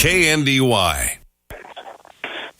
KNDY.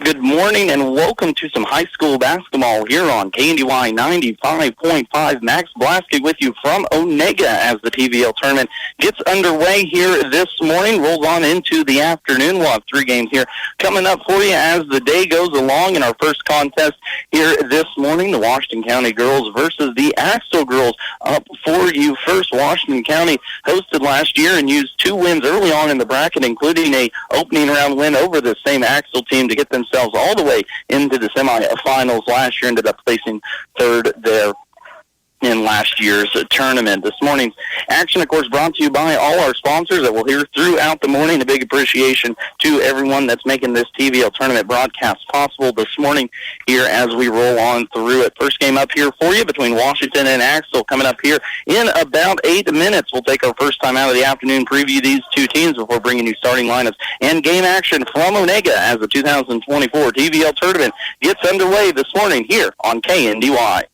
Good morning and welcome to some high school basketball here on KNDY 95.5. Max Blasky with you from Onega as the TVL tournament gets underway here this morning, rolls on into the afternoon. We'll have 3 games here coming up for you as the day goes along. In our first contest here this morning, the Washington County girls versus the Axtell girls. Up for you first, Washington County hosted last year and used 2 wins early on in the bracket, including a opening round win over the same Axtell team to get themselves all the way into the semifinals last year. Ended up placing 3rd there in last year's tournament. This morning's action, of course, brought to you by all our sponsors that we'll hear throughout the morning. A big appreciation to everyone that's making this TVL tournament broadcast possible this morning here as we roll on through it. First game up here for you between Washington and Axtell coming up here in about 8 minutes. We'll take our first time out of the afternoon, preview these 2 teams before bringing you starting lineups and game action from Onega as the 2024 TVL tournament gets underway this morning here on KNDY.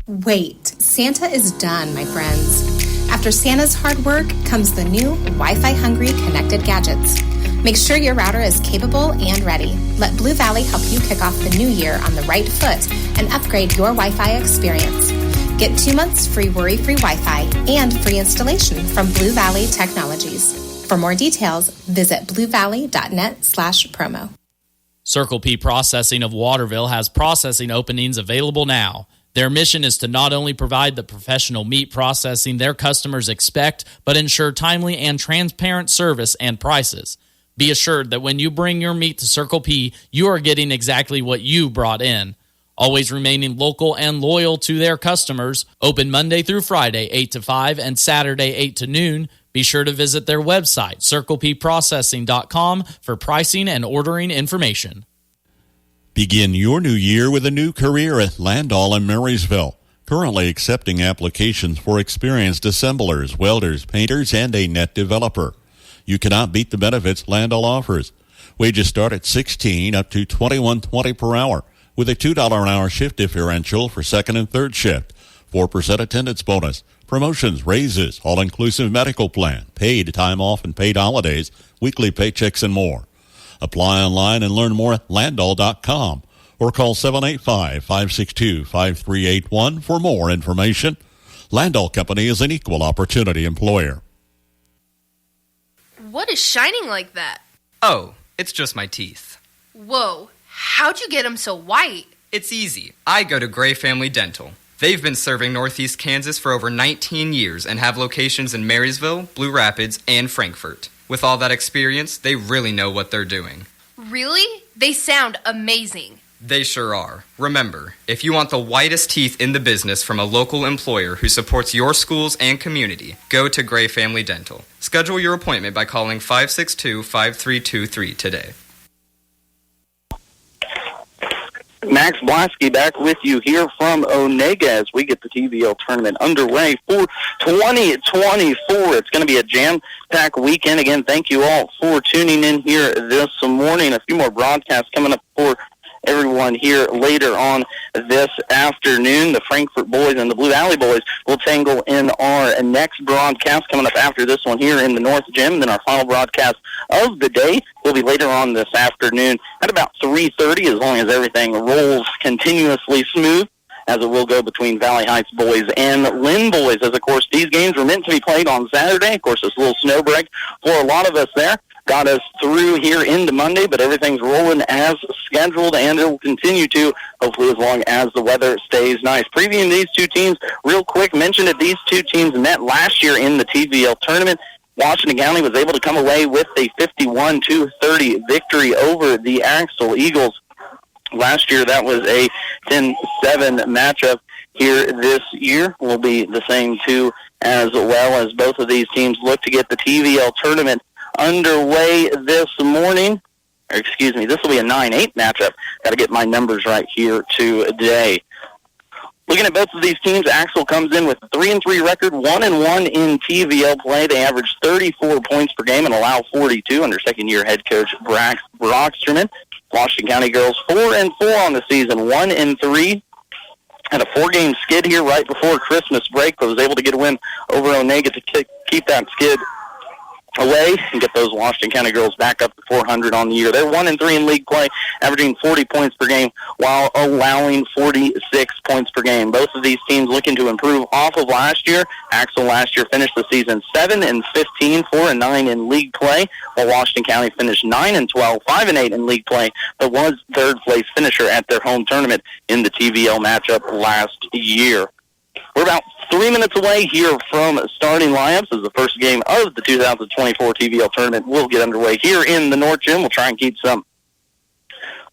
Wait, Santa is done, my friends. After Santa's hard work comes the new Wi-Fi hungry connected gadgets. Make sure your router is capable and ready. Let Blue Valley help you kick off the new year on the right foot and upgrade your Wi-Fi experience. Get 2 months free worry-free Wi-Fi and free installation from Blue Valley Technologies. For more details, visit bluevalley.net/promo. Circle P Processing of Waterville has processing openings available now. Their mission is to not only provide the professional meat processing their customers expect, but ensure timely and transparent service and prices. Be assured that when you bring your meat to Circle P, you are getting exactly what you brought in. Always remaining local and loyal to their customers, open Monday through Friday, 8 to 5, and Saturday, 8 to noon. Be sure to visit their website, circlepprocessing.com, for pricing and ordering information. Begin your new year with a new career at Landall in Marysville. Currently accepting applications for experienced assemblers, welders, painters, and a net developer. You cannot beat the benefits Landall offers. Wages start at $16 up to $21.20 per hour, with a $2 an hour shift differential for second and third shift, 4% attendance bonus, promotions, raises, all-inclusive medical plan, paid time off and paid holidays, weekly paychecks, and more. Apply online and learn more at Landall.com or call 785-562-5381 for more information. Landall Company is an equal opportunity employer. What is shining like that? Oh, it's just my teeth. Whoa, how'd you get them so white? It's easy. I go to Gray Family Dental. They've been serving Northeast Kansas for over 19 years and have locations in Marysville, Blue Rapids, and Frankfort. With all that experience, they really know what they're doing. Really? They sound amazing. They sure are. Remember, if you want the whitest teeth in the business from a local employer who supports your schools and community, go to Gray Family Dental. Schedule your appointment by calling 562-5323 today. Max Blasky back with you here from Onega as we get the TVL tournament underway for 2024. It's going to be a jam-packed weekend. Again, thank you all for tuning in here this morning. A few more broadcasts coming up for everyone here later on this afternoon. The Frankfort boys and the Blue Valley boys will tangle in our next broadcast coming up after this one here in the North Gym. Then our final broadcast of the day will be later on this afternoon at about 3:30, as long as everything rolls continuously smooth, as it will go between Valley Heights boys and Lynn boys, as, of course, these games were meant to be played on Saturday. Of course, this little snow break for a lot of us there got us through here into Monday, but everything's rolling as scheduled, and it will continue to, hopefully, as long as the weather stays nice. Previewing these 2 teams real quick, mentioned that these 2 teams met last year in the TVL tournament. Washington County was able to come away with a 51-30 victory over the Axtell Eagles. Last year, that was a 10-7 matchup. Here this year will be the same, too, as well, as both of these teams look to get the TVL tournament underway this morning. This will be a 9-8 matchup. Got to get my numbers right here today. Looking at both of these teams, Axtell comes in with a 3-3 record, 1-1 in TVL play. They average 34 points per game and allow 42 under second-year head coach Brock Osterman. Washington County girls 4-4 on the season, 1-3 had a 4-game skid here right before Christmas break, but was able to get a win over Onega to keep that skid away and get those Washington County girls back up to 400 on the year. They're 1-3 in league play, averaging 40 points per game while allowing 46 points per game. Both of these teams looking to improve off of last year. Axtell last year finished the season 7-15, 4-9 in league play, while Washington County finished 9-12, 5-8 in league play, but was third place finisher at their home tournament in the TVL matchup last year. We're about 3 minutes away here from starting lineups as the first game of the 2024 TVL tournament will get underway here in the North Gym. We'll try and keep some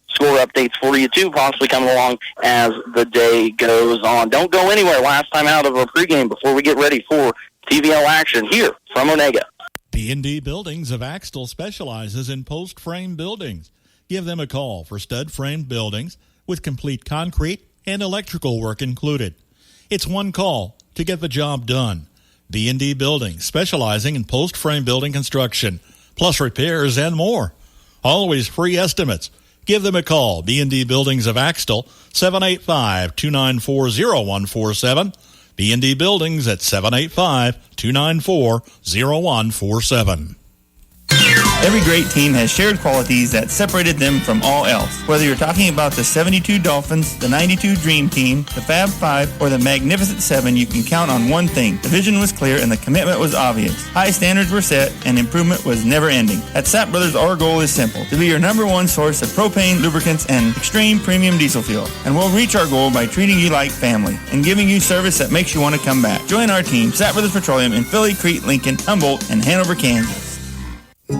score updates for you, too, possibly coming along as the day goes on. Don't go anywhere. Last time out of our pregame before we get ready for TVL action here from Onega. KNDY Buildings of Axtell specializes in post-frame buildings. Give them a call for stud-frame buildings with complete concrete and electrical work included. It's one call to get the job done. KNDY Buildings, specializing in post-frame building construction, plus repairs and more. Always free estimates. Give them a call. KNDY Buildings of Axtell, 785-294-0147. KNDY Buildings at 785-294-0147. Every great team has shared qualities that separated them from all else. Whether you're talking about the 72 Dolphins, the 92 Dream Team, the Fab Five, or the Magnificent Seven, you can count on one thing. The vision was clear and the commitment was obvious. High standards were set and improvement was never ending. At Sapp Brothers, our goal is simple: to be your number one source of propane, lubricants, and extreme premium diesel fuel. And we'll reach our goal by treating you like family and giving you service that makes you want to come back. Join our team, Sapp Brothers Petroleum, in Philly, Crete, Lincoln, Humboldt, and Hanover, Kansas.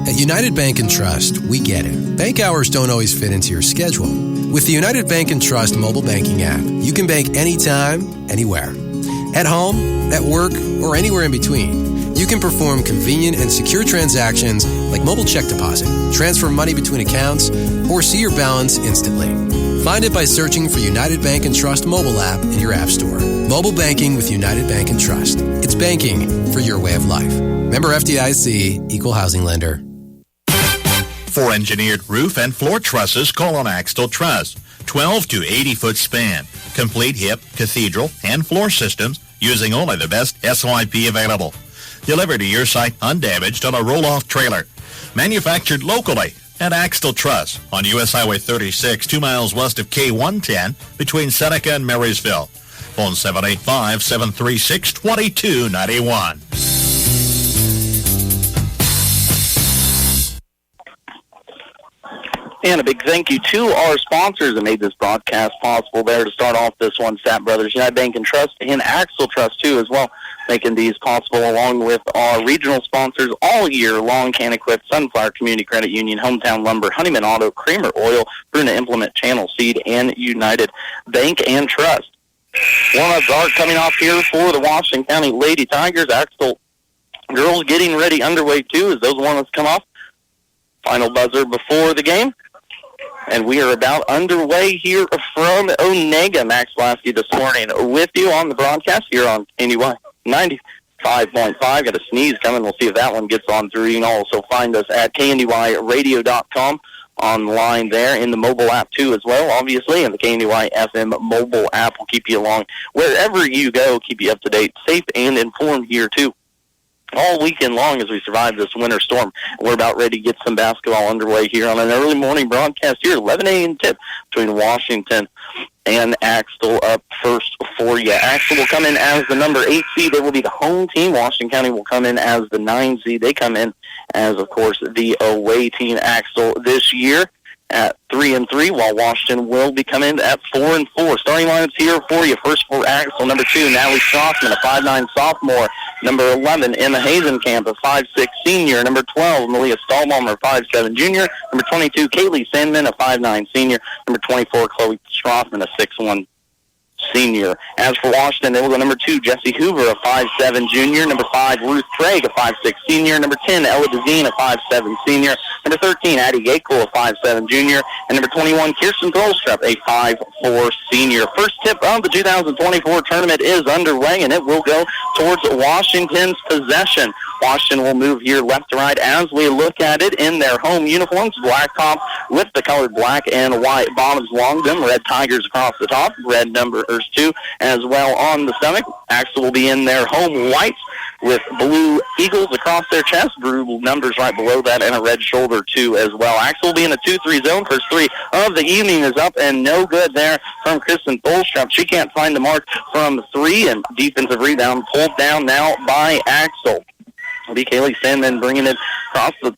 At United Bank & Trust, we get it. Bank hours don't always fit into your schedule. With the United Bank & Trust mobile banking app, you can bank anytime, anywhere. At home, at work, or anywhere in between. You can perform convenient and secure transactions like mobile check deposit, transfer money between accounts, or see your balance instantly. Find it by searching for United Bank & Trust mobile app in your app store. Mobile banking with United Bank & Trust. It's banking for your way of life. Member FDIC, Equal Housing Lender. For engineered roof and floor trusses, call on Axtell Truss. 12 to 80-foot span. Complete hip, cathedral, and floor systems using only the best SYP available. Delivered to your site undamaged on a roll-off trailer. Manufactured locally at Axtell Truss on U.S. Highway 36, 2 miles west of K110 between Seneca and Marysville. Phone 785-736-2291. And a big thank you to our sponsors that made this broadcast possible there to start off this one, Sapp Brothers, United Bank & Trust, and Axtell Trust, too, as well, making these possible along with our regional sponsors all year long: KNDY, Sunflower Community Credit Union, Hometown Lumber, Honeyman Auto, Creamer Oil, Bruna Implement, Channel Seed, and United Bank & Trust. Warm-ups are coming off here for the Washington County Lady Tigers. Axtell girls getting ready underway, too, as those warm-ups come off. Final buzzer before the game. And we are about underway here from Onega. Max Lasky this morning with you on the broadcast here on KNDY 95.5. Got a sneeze coming. We'll see if that one gets on through. You can also find us at KNDYradio.com online there, in the mobile app too as well, obviously. And the KNDY FM mobile app will keep you along wherever you go, keep you up to date, safe and informed here too, all weekend long as we survive this winter storm. We're about ready to get some basketball underway here on an early morning broadcast here, 11 a.m. tip between Washington and Axtell up first for you. Axtell will come in as the number 8 seed. They will be the home team. Washington County will come in as the 9 seed. They come in as, of course, the away team. Axtell this year at 3-3, while Washington will be coming at 4-4. Starting lineups here for you. First for Axtell, number 2, Natalie Strossman, a 5'9" sophomore. Number 11, Emma Hazenkamp, a 5'6" senior. Number 12, Malia Stahlbaum, a 5'7" junior. Number 22, Kaylee Sandman, a 5'9" senior. Number 24, Chloe Strossman, a 6'1" senior. As for Washington, they will go number 2, Jessie Hoover, a 5'7" junior. Number 5, Ruth Craig, a 5'6" senior. Number 10, Ella Devine, a 5'7" senior. Number 13, Addie Gakel, a 5'7" junior. And number 21, Kirsten Goldstrup, a 5'4" senior. First tip of the 2024 tournament is underway, and it will go towards Washington's possession. Washington will move here left to right as we look at it in their home uniforms. Black top with the colored black and white bottoms along them. Red Tigers across the top. Red number hers too, as well on the stomach. Axtell will be in their home whites with blue eagles across their chest, blue numbers right below that, and a red shoulder too as well. Axtell will be in a 2-3 zone. First three of the evening is up and no good there from Kristen Tholstrup. She can't find the mark from three, and defensive rebound pulled down now by Axtell. It'll be Kaylee Sandman bringing it across the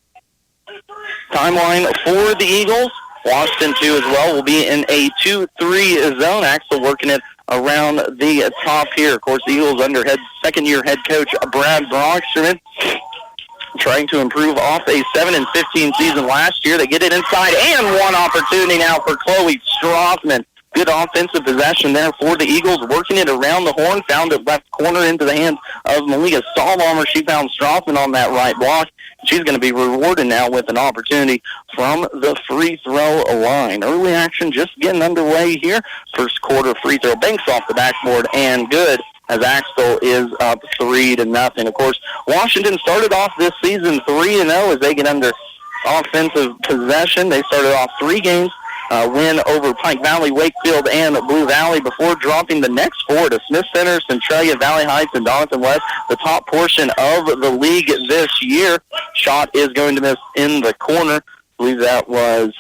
timeline for the Eagles. Washington, too, as well, will be in a 2-3 zone. Axtell working it around the top here. Of course, the Eagles under second-year head coach Brad Brocksterman, trying to improve off a 7-15 season last year. They get it inside, and one opportunity now for Chloe Strothman. Good offensive possession there for the Eagles, working it around the horn, found it left corner into the hands of Malia Stahlbommer. She found Strothman on that right block. She's going to be rewarded now with an opportunity from the free throw line. Early action just getting underway here. First quarter free throw banks off the backboard and good, as Axtell is up 3-0. Of course, Washington started off this season 3-0 as they get under offensive possession. They started off 3 games. Win over Pike Valley, Wakefield, and Blue Valley before dropping the next 4 to Smith Center, Centralia, Valley Heights, and Doniphan West, the top portion of the league this year. Shot is going to miss in the corner. I believe that was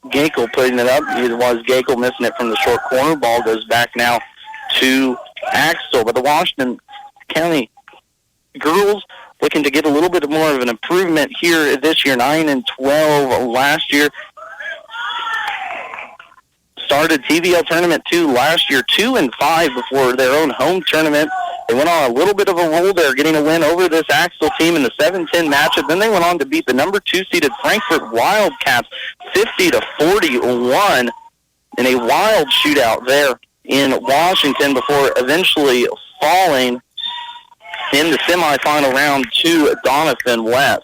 Gakel putting it up. It was Gakel missing it from the short corner. Ball goes back now to Axtell. But the Washington County girls looking to get a little bit more of an improvement here this year, 9-12 last year. Started TVL Tournament 2 last year, 2-5 before their own home tournament. They went on a little bit of a roll there, getting a win over this Axtell team in the 7-10 matchup. Then they went on to beat the number 2-seeded Frankfort Wildcats 50-41 in a wild shootout there in Washington before eventually falling in the semifinal round to Doniphan West.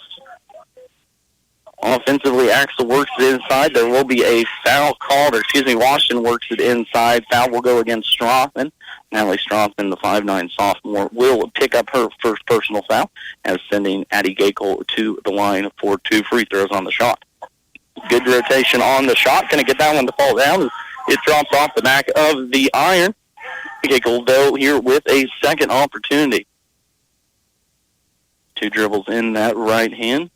Offensively, Axtell works it inside. There will be a foul called, Washington works it inside. Foul will go against Strothman. Natalie Strothman, the 5'9" sophomore, will pick up her first personal foul as sending Addie Gakel to the line for 2 free throws on the shot. Good rotation on the shot. Going to get that one to fall down. It drops off the back of the iron. Gakel, though, here with a second opportunity. 2 dribbles in that right hand.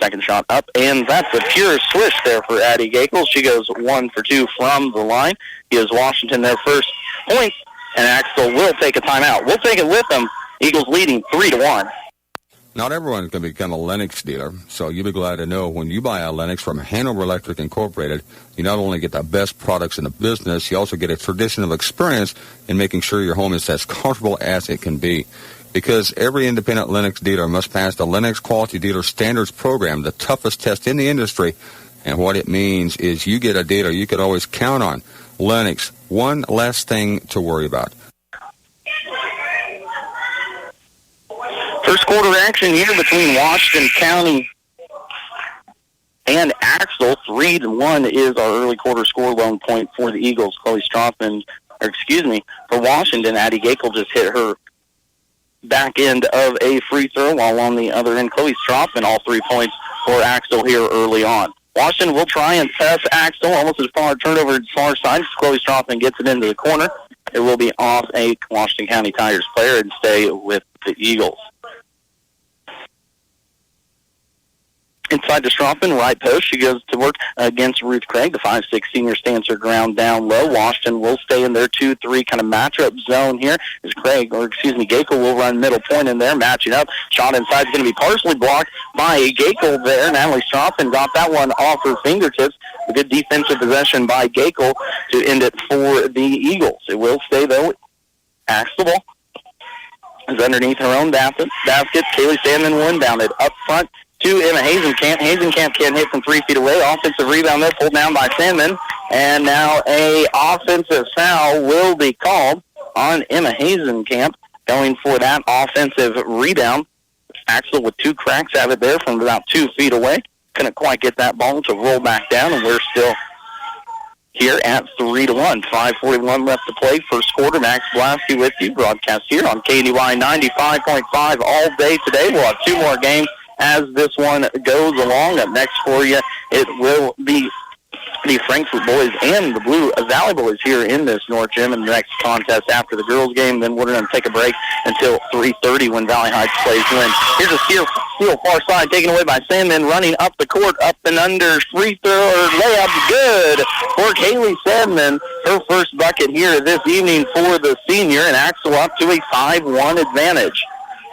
Second shot up, and that's a pure swish there for Addie Gakel. She goes 1 for 2 from the line. Gives Washington their first points, and Axtell will take a timeout. We'll take it with them. Eagles leading 3-1. Not everyone can become a Lennox dealer, so you'll be glad to know when you buy a Lennox from Hanover Electric Incorporated, you not only get the best products in the business, you also get a tradition of experience in making sure your home is as comfortable as it can be. Because every independent Lennox dealer must pass the Lennox Quality Dealer Standards Program, the toughest test in the industry. And what it means is you get a dealer you could always count on. Lennox, one less thing to worry about. First quarter action here between Washington County and Axtell. 3-1 is our early quarter score lone point for the Eagles. Chloe Strothman, for Washington, Addie Gakel just hit her back end of a free throw, while on the other end, Chloe Strothman, all 3 points for Axtell here early on. Washington will try and press Axtell almost as far turnover as far side. Chloe Strothman gets it into the corner. It will be off a Washington County Tigers player and stay with the Eagles. Inside to Strothman, right post. She goes to work against Ruth Craig. The 5'6" senior stands her ground down low. Washington will stay in their 2-3 kind of matchup zone here. As Gakel will run middle point in there, matching up. Shot inside is going to be partially blocked by Gakel there. Natalie Strothman got that one off her fingertips. A good defensive possession by Gakel to end it for the Eagles. It will stay, though. Axtell is underneath her own basket. Kaylee Sandman will inbound it up front to Emma Hazenkamp. Hazenkamp can't hit from 3 feet away. Offensive rebound there, pulled down by Sandman. And now a offensive foul will be called on Emma Hazenkamp, going for that offensive rebound. Axtell with 2 cracks at it there from about 2 feet away. Couldn't quite get that ball to roll back down, and we're still here at 3-1. 5:41 left to play. First quarter, Max Blasky with you. Broadcast here on KNDY 95.5 all day today. We'll have 2 more games as this one goes along. Up next for you, it will be the Frankfort boys and the Blue Valley boys here in this North Gym in the next contest after the girls' game. Then we're going to take a break until 3:30 when Valley Heights plays win. Here's a steal far side taken away by Sandman, running up the court, up and under, free throw or layup good for Kaylee Sandman. Her first bucket here this evening for the senior, and Axtell up to a 5-1 advantage.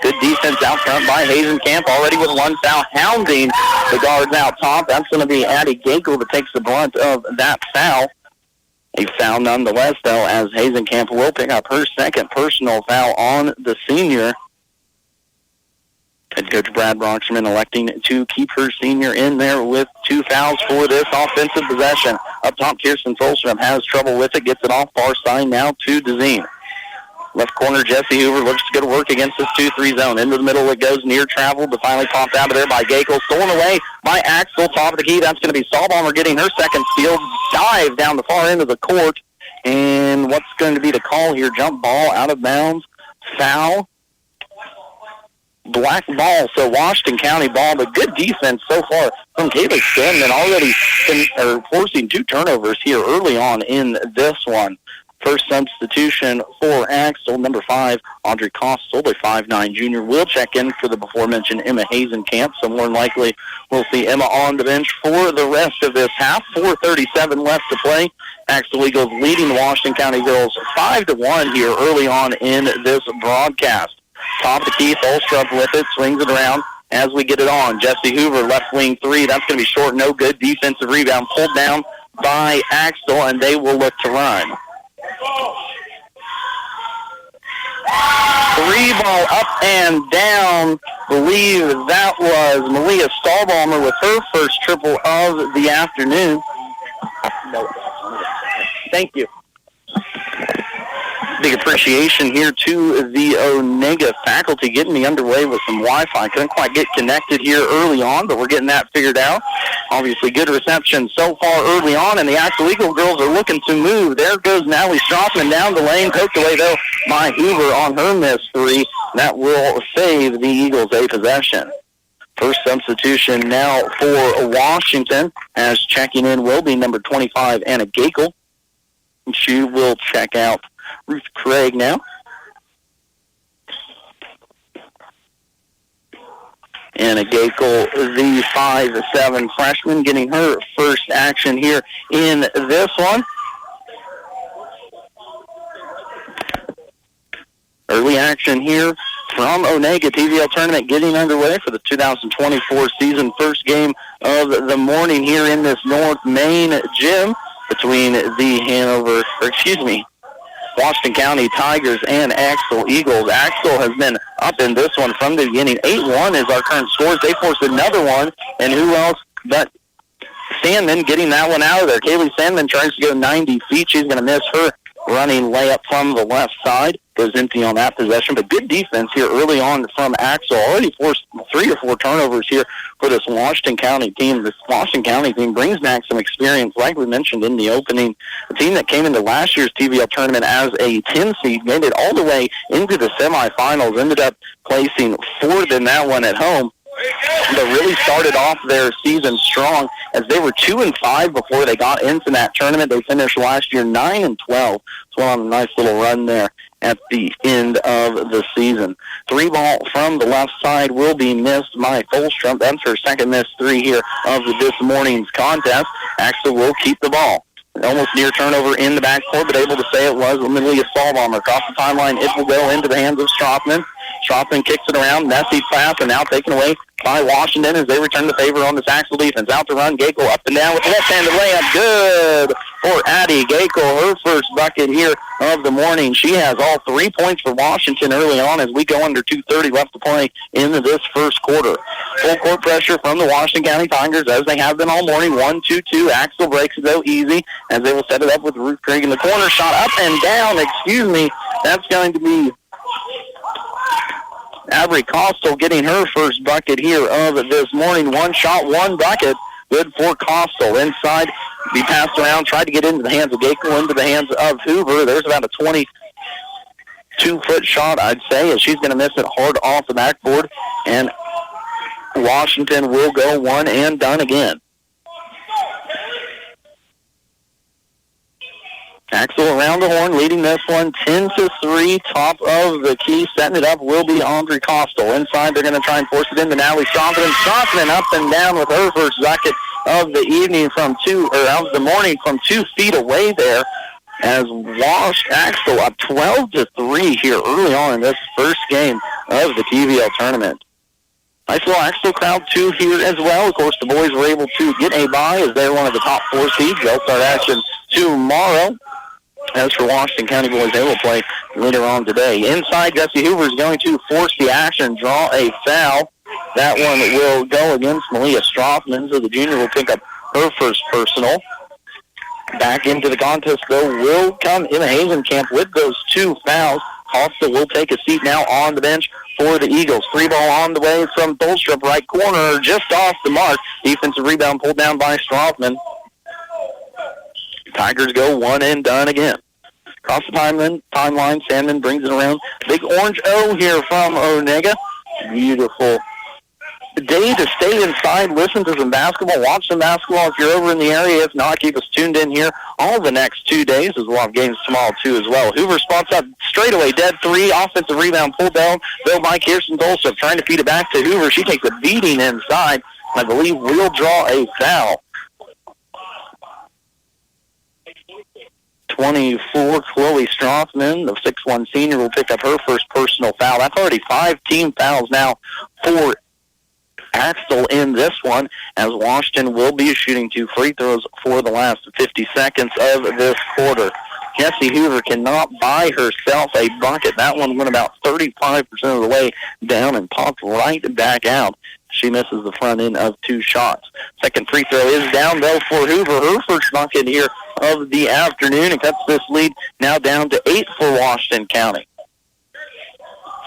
Good defense out front by Hazenkamp, already with one foul, hounding the guards out top. That's going to be Addie Gakel that takes the brunt of that foul. A foul nonetheless, though, as Hazenkamp will pick up her second personal foul on the senior. Head coach Brad Broxman electing to keep her senior in there with 2 fouls for this offensive possession. Up top, Kirsten Solstrom has trouble with it, gets it off far side now to DeZine. Left corner, Jesse Hoover looks to go to work against this 2-3 zone. Into the middle it goes, near travel, but finally popped out of there by Gakel. Stolen away by Axtell, top of the key. That's going to be Stahlbomber getting her second steal. Dive down the far end of the court. And what's going to be the call here? Jump ball, out of bounds, foul. Black ball, so Washington County ball, but good defense so far from Kaylee Sandman, already forcing 2 turnovers here early on in this one. First substitution for Axtell, number 5, Audrey Kostel, the 5'9" junior, will check in for the before-mentioned Emma Hazenkamp. So more than likely, we'll see Emma on the bench for the rest of this half. 4:37 left to play. Axtell Eagles leading the Washington County Girls 5-1 here early on in this broadcast. Top of the key, Tholstrup with it, swings it around as we get it on. Jesse Hoover, left wing 3. That's going to be short, no good. Defensive rebound pulled down by Axtell, and they will look to run. 3 ball up and down. Believe that was Malia Stahlbomber with her first triple of the afternoon. No. Thank you. Big appreciation here to the Onega faculty getting me underway with some Wi-Fi. Couldn't quite get connected here early on, but we're getting that figured out. Obviously, good reception so far early on, and the Axtell Eagle girls are looking to move. There goes Natalie Strothman down the lane, poked away, though, by Hoover on her missed 3. That will save the Eagles a possession. First substitution now for Washington, as checking in will be number 25, Anna Gakel. She will check out Ruth Craig now. Anna Gakel, the 5'7" freshman, getting her first action here in this one. Early action here from Onega. TVL tournament getting underway for the 2024 season. First game of the morning here in this North Main gym between the Washington County Tigers and Axtell Eagles. Axtell has been up in this one from the beginning. 8-1 is our current scores. They forced another one, and who else but Sandman getting that one out of there. Kaylee Sandman tries to go 90 feet. She's going to miss her running layup from the left side. Goes empty on that possession, but good defense here early on from Axtell. Already forced 3 or 4 turnovers here for this Washington County team. This Washington County team brings back some experience, like we mentioned in the opening. The team that came into last year's TVL tournament as a 10 seed made it all the way into the semifinals, ended up placing 4th in that one at home. But really started off their season strong as they were 2-5 before they got into that tournament. They finished last year 9-12. So on a nice little run there at the end of the season. 3 ball from the left side will be missed by Tholstrup. That's her second missed 3 here of this morning's contest. Axtell will keep the ball. Almost near turnover in the backcourt, but able to say it was Amelia Stahlbomber. Across the timeline, it will go into the hands of Strothman. Strothman kicks it around, messy pass, and now taken away by Washington as they return the favor on this Axtell defense. Out to run, Gakel up and down with the left-handed layup. Good for Addie Gakel, her first bucket here of the morning. She has all 3 points for Washington early on as we go under 2:30 left to play into this first quarter. Full court pressure from the Washington County Tigers as they have been all morning. 1-2-2. Axtell breaks it though easy as they will set it up with Ruth Craig in the corner. Shot up and down. That's going to be Avery Kostel getting her first bucket here of this morning. 1 shot, 1 bucket. Good for Kostel. Inside, be passed around, tried to get into the hands of Gakel, into the hands of Hoover. There's about a 22-foot shot, I'd say, as she's going to miss it hard off the backboard. And Washington will go one and done again. Axtell around the horn, leading this one 10-3. Top of the key, setting it up will be Andre Costal. Inside, they're going to try and force it into Natalie Stockton. Stockton up and down with her first bucket of the evening of the morning from 2 feet away there. As Axtell up 12-3 here early on in this first game of the TVL tournament. Nice little Axtell crowd, too, here as well. Of course, the boys were able to get a bye as they're one of the top 4 seeds. They'll start action tomorrow. As for Washington County boys, they will play later on today. Inside, Jesse Hoover is going to force the action, draw a foul. That one will go against Malia Strothman, so the junior will pick up her first personal. Back into the contest, though, will come Emma Hazenkamp with those 2 fouls. Costa will take a seat now on the bench for the Eagles. 3 ball on the way from Tholstrup, right corner, just off the mark. Defensive rebound pulled down by Strothman. Tigers go one and done again. Across the timeline, Sandman brings it around. Big orange O here from Onega. Beautiful day to stay inside, listen to some basketball, watch some basketball if you're over in the area. If not, keep us tuned in here all the next 2 days, as we'll have games tomorrow too as well. Hoover spots up straight away, dead 3, offensive rebound pulled down, though by Kirsten Tholstrup, trying to feed it back to Hoover. She takes a beating inside. I believe we'll draw a foul. 24, Chloe Strothman, the 6'1 senior, will pick up her first personal foul. That's already 5 team fouls now for Axtell in this one, as Washington will be shooting 2 free throws for the last 50 seconds of this quarter. Jessie Hoover cannot buy herself a bucket. That one went about 35% of the way down and popped right back out. She misses the front end of 2 shots. Second free throw is down, though, for Hoover. Her first bucket here of the afternoon, and cuts this lead now down to 8 for Washington County.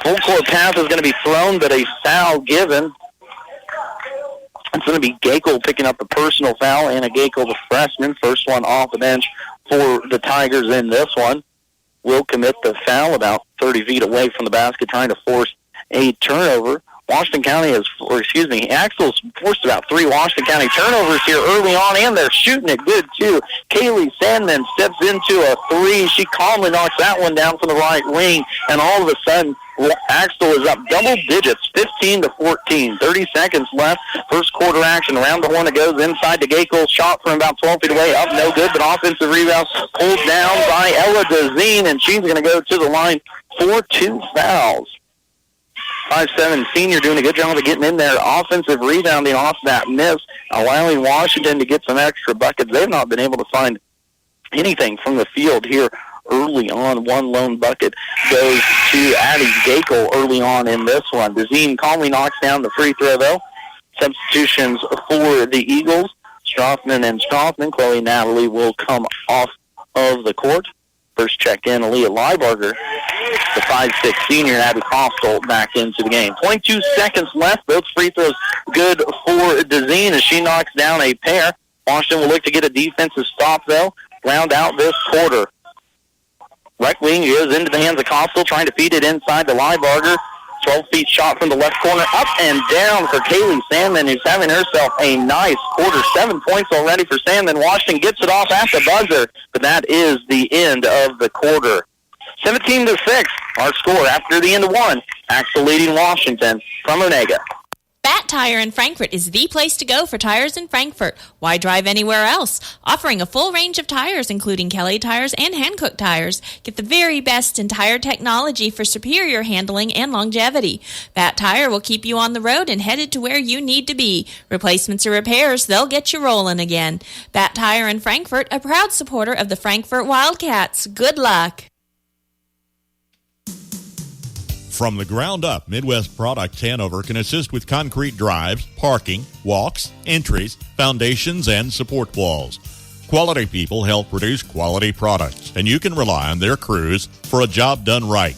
Full court pass is going to be thrown, but a foul given. It's going to be Gakel picking up the personal foul. Anna Gakel, the freshman, first one off the bench for the Tigers in this one, will commit the foul about 30 feet away from the basket, trying to force a turnover. Axtell's forced about 3 Washington County turnovers here early on, and they're shooting it good, too. Kaylee Sandman steps into a 3. She calmly knocks that one down from the right wing, and all of a sudden, Axtell is up double digits, 15-14. 30 seconds left. First quarter action. Around the horn it goes inside to Gakel. Shot from about 12 feet away. Up, no good, but offensive rebound pulled down by Ella Dezine, and she's going to go to the line for 2 fouls. 5'7" senior doing a good job of getting in there. Offensive rebounding off that miss, allowing Washington to get some extra buckets. They've not been able to find anything from the field here early on. One lone bucket goes to Addie Gakel early on in this one. Dezine calmly knocks down the free throw, though. Substitutions for the Eagles. Strothman and Strothman. Chloe Natalie will come off of the court. First check in, Aaliyah Leibarger, the 5'6" senior, and Abby Costal back into the game. 22 seconds left. Both free throws good for Dezine as she knocks down a pair. Washington will look to get a defensive stop, though. Round out this quarter. Right wing goes into the hands of Costal, trying to feed it inside to Leibarger. 12 feet shot from the left corner, up and down for Kaylee Sandman, who's having herself a nice quarter. 7 points already for Sandman. Washington gets it off at the buzzer, but that is the end of the quarter. 17-6, our score after the end of one. Axtell leading Washington from Onega. Bat Tire in Frankfort is the place to go for tires in Frankfort. Why drive anywhere else? Offering a full range of tires, including Kelly tires and Hankook tires. Get the very best in tire technology for superior handling and longevity. Bat Tire will keep you on the road and headed to where you need to be. Replacements or repairs, they'll get you rolling again. Bat Tire in Frankfort, a proud supporter of the Frankfort Wildcats. Good luck. From the ground up, Midwest Products Hanover can assist with concrete drives, parking, walks, entries, foundations, and support walls. Quality people help produce quality products, and you can rely on their crews for a job done right.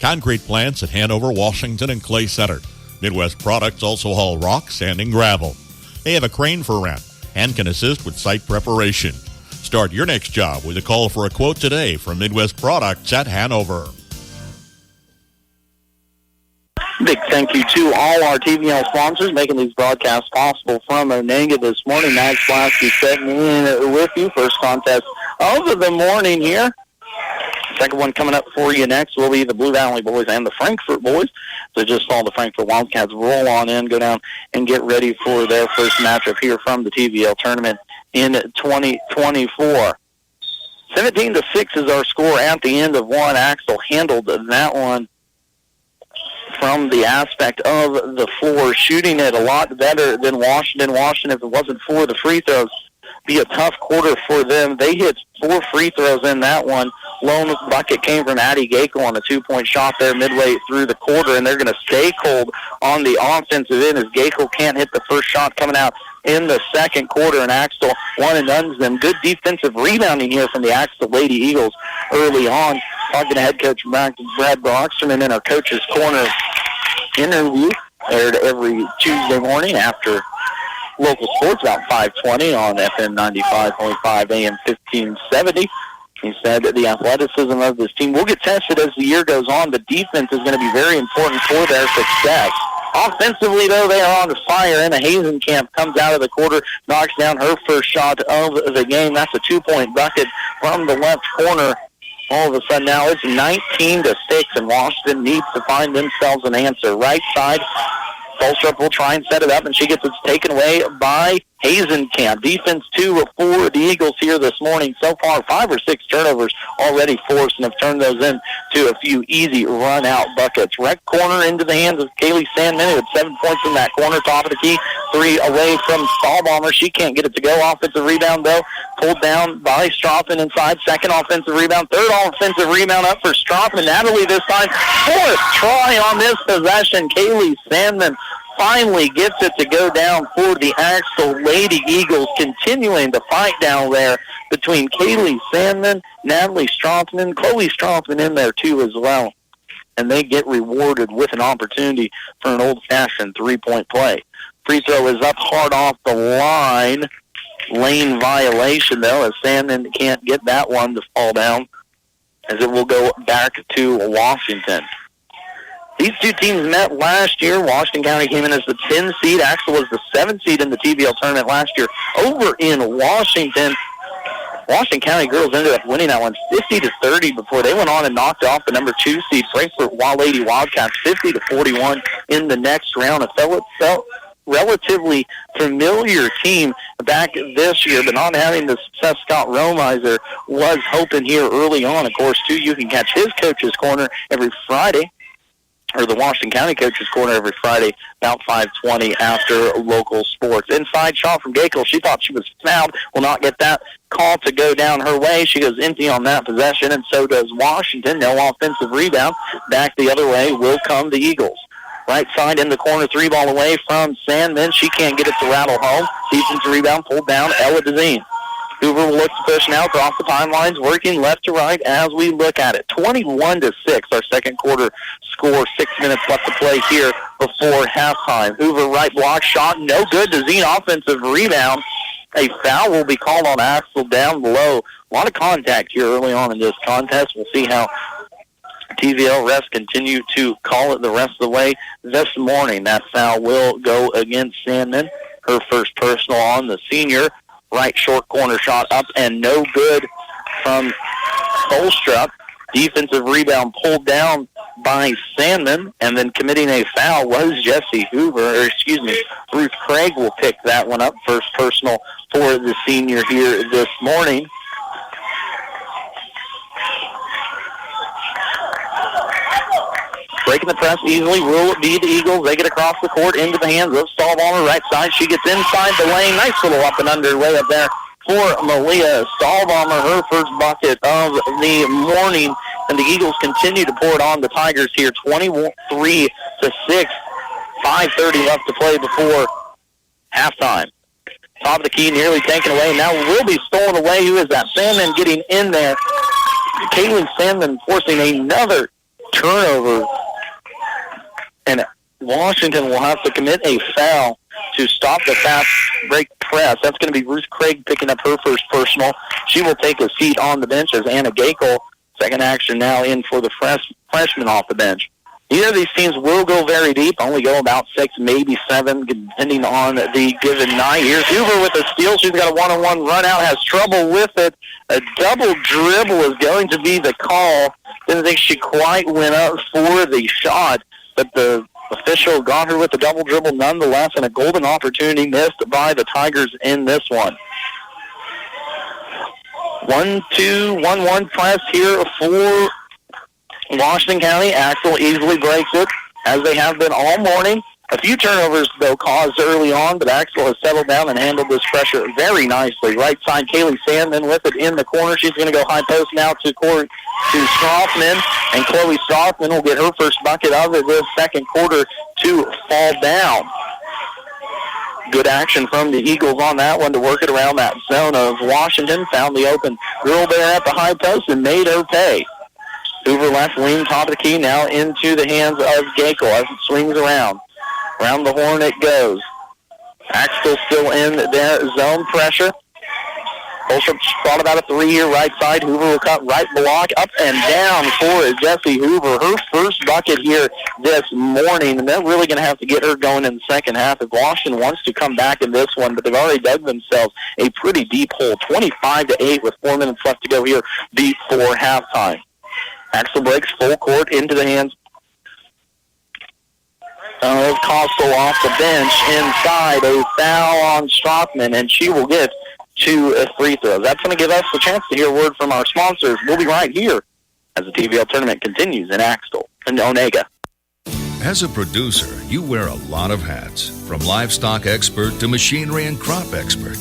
Concrete plants at Hanover, Washington, and Clay Center. Midwest Products also haul rock, sand, and gravel. They have a crane for rent and can assist with site preparation. Start your next job with a call for a quote today from Midwest Products at Hanover. Big thank you to all our TVL sponsors making these broadcasts possible from Onega this morning. Max Blasky setting in with you. First contest of the morning here. Second one coming up for you next will be the Blue Valley boys and the Frankfort boys. So just saw the Frankfort Wildcats roll on in, go down, and get ready for their first matchup here from the TVL tournament in 2024. 17-6 is our score at the end of one. Axtell handled that one from the aspect of the floor, shooting it a lot better than Washington. Washington, if it wasn't for the free throws, be a tough quarter for them. They hit 4 free throws in that one. Lone bucket came from Addie Gakel on a 2-point shot there midway through the quarter, and they're going to stay cold on the offensive end as Gakel can't hit the first shot coming out in the second quarter, and Axtell one and done's them. Good defensive rebounding here from the Axtell Lady Eagles early on. Talking to head coach Brad Broxterman in our coach's corner interview, aired every Tuesday morning after local sports, about 5:20 on FM 95.5 AM 1570. He said that the athleticism of this team will get tested as the year goes on, but defense is going to be very important for their success. Offensively, though, they are on fire. Emma Hazenkamp comes out of the quarter, knocks down her first shot of the game. That's a 2-point bucket from the left corner. All of a sudden now it's 19-6, and Washington needs to find themselves an answer. Right side, Bolstrup will try and set it up, and she gets it taken away by Hazenkamp. Defense 2 for the Eagles here this morning. So far, 5 or 6 turnovers already forced, and have turned those into a few easy run-out buckets. Right corner into the hands of Kaylee Sandman, with 7 points in that corner, top of the key. 3 away from Stahlbomber. She can't get it to go. Offensive rebound, though, pulled down by Stroffen inside. Second offensive rebound. Third offensive rebound up for Stroffen. Natalie this time. Fourth try on this possession. Kaylee Sandman finally gets it to go down for the Axtell Lady Eagles, continuing the fight down there between Kaylee Sandman, Natalie Stroffman, and Chloe Stroffman in there too as well. And they get rewarded with an opportunity for an old-fashioned 3-point play. Free throw is up hard off the line. Lane violation, though, as Sandman can't get that one to fall down, as it will go back to Washington. These two teams met last year. Washington County came in as the 10 seed. Axtell was the 7 seed in the TVL tournament last year over in Washington. Washington County girls ended up winning that one 50-30 before they went on and knocked off the number 2 seed Frankfort Lady Wildcats 50-41 in the next round. It felt relatively familiar team back this year, but not having the success Scott Romizer was hoping here early on. Of course, too, you can catch his coach's corner every Friday, or the Washington County Coach's Corner every Friday, about 5:20 after local sports. Inside shot from Gakel. She thought she was fouled. Will not get that call to go down her way. She goes empty on that possession, and so does Washington. No offensive rebound. Back the other way will come the Eagles. Right side in the corner, 3-ball away from Sandman. She can't get it to rattle home. Defensive rebound pulled down, Ella Dezine. Hoover will look to push now across the timelines, working left to right as we look at it. 21-6, our second quarter score. 6 minutes left to play here before halftime. Hoover right block shot, no good. Dezine offensive rebound. A foul will be called on Axtell down below. A lot of contact here early on in this contest. We'll see how TVL refs continue to call it the rest of the way this morning. That foul will go against Sandman. Her first personal on the senior. Right short corner shot up and no good from Bolstrup. Defensive rebound pulled down by Sandman, and then committing a foul was Jesse Hoover, Ruth Craig will pick that one up. First personal for the senior here this morning. Breaking the press easily will be the Eagles. They get across the court into the hands of Stahlbomber. Right side, she gets inside the lane. Nice little up and under way up there for Malia Stahlbomber. Her first bucket of the morning. And the Eagles continue to pour it on the Tigers here. 23-6. 5:30 left to play before halftime. Top of the key nearly taken away. Now will be stolen away. Who is that? Sandman getting in there. Caitlin Sandman forcing another turnover. And Washington will have to commit a foul to stop the fast break press. That's going to be Ruth Craig picking up her first personal. She will take a seat on the bench as Anna Gakel. Second action now in for the freshman off the bench. Either of these teams will go very deep, only go about 6, maybe 7, depending on the given night. Here's Hoover with a steal. She's got a one-on-one run out, has trouble with it. A double dribble is going to be the call. Didn't think she quite went up for the shot, but the official got her with the double dribble nonetheless, and a golden opportunity missed by the Tigers in this one. 1-2-1-1 press here for Washington County. Axtell easily breaks it, as they have been all morning. A few turnovers, though, caused early on, but Axtell has settled down and handled this pressure very nicely. Right side, Kaylee Sandman with it in the corner. She's going to go high post now to Strothman, and Chloe Strothman will get her first bucket of the second quarter to fall down. Good action from the Eagles on that one to work it around that zone of Washington. Found the open girl there at the high post and made her pay. Hoover left wing, top of the key, now into the hands of Gakel as it swings around. Around the horn it goes. Axtell still in their zone pressure. Holstrup thought about a 3 here right side. Hoover will cut right block, up and down for Jessie Hoover. Her first bucket here this morning, and they're really going to have to get her going in the second half if Washington wants to come back in this one, but they've already dug themselves a pretty deep hole, 25-8 with 4 minutes left to go here before halftime. Axtell breaks full court into the hands of Costal off the bench inside. A foul on Strothman, and she will get 2 free throws. That's going to give us the chance to hear a word from our sponsors. We'll be right here as the TVL tournament continues in Axtell and Onega. As a producer, you wear a lot of hats, from livestock expert to machinery and crop expert.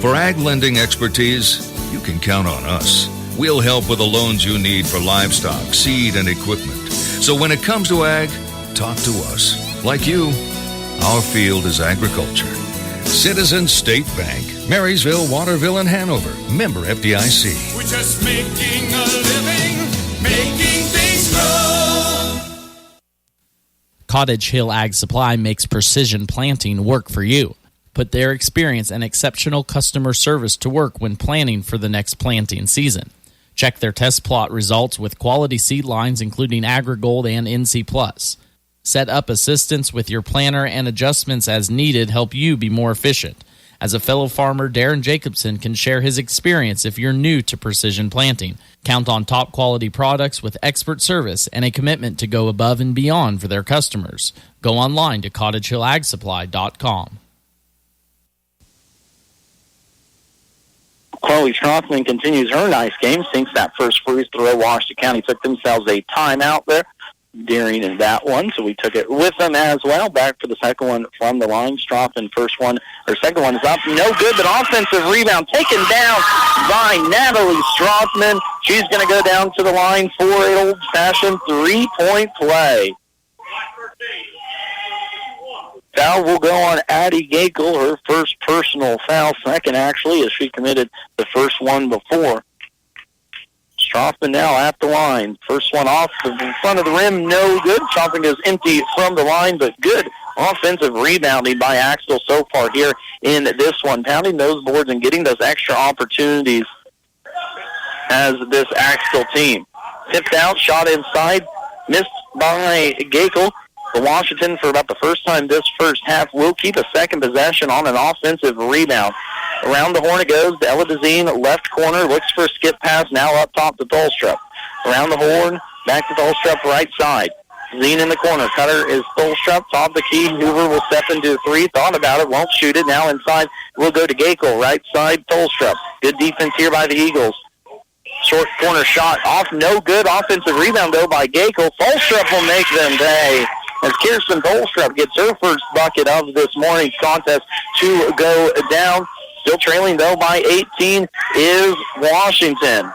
For ag lending expertise, you can count on us. We'll help with the loans you need for livestock, seed, and equipment. So when it comes to ag, talk to us. Like you, our field is agriculture. Citizens State Bank, Marysville, Waterville, and Hanover. Member FDIC. We're just making a living, making things grow. Cottage Hill Ag Supply makes precision planting work for you. Put their experience and exceptional customer service to work when planning for the next planting season. Check their test plot results with quality seed lines including AgriGold and NC+. Set up assistance with your planner, and adjustments as needed help you be more efficient. As a fellow farmer, Darren Jacobson can share his experience if you're new to precision planting. Count on top quality products with expert service and a commitment to go above and beyond for their customers. Go online to cottagehillagsupply.com. Chloe Strothman continues her nice game, sinks that first free throw. Washington County took themselves a timeout there during that one, so we took it with them as well. Back for the second one from the line. Strothman, second one is up, no good, but offensive rebound taken down by Natalie Strothman. She's going to go down to the line for an old-fashioned three-point play. Foul will go on Addie Gakel, her first personal foul, second actually, as she committed the first one before. Strothman now at the line. First one off the front of the rim, no good. Strothman goes empty from the line, but good offensive rebounding by Axtell so far here in this one. Pounding those boards and getting those extra opportunities as this Axtell team. Tipped out, shot inside, missed by Gakel. The Washington, for about the first time this first half, will keep a second possession on an offensive rebound. Around the horn it goes to Ella DeZine, left corner, looks for a skip pass, now up top to Tholstrup. Around the horn, back to Tholstrup, right side. DeZine in the corner, cutter is Tholstrup, top of the key. Hoover will step into three, thought about it, won't shoot it. Now inside, will go to Gakel, right side, Tholstrup. Good defense here by the Eagles. Short corner shot off, no good. Offensive rebound, though, by Gakel. Tholstrup will make them pay, as Kirsten Tholstrup gets her first bucket of this morning's contest to go down. Still trailing, though, by 18 is Washington.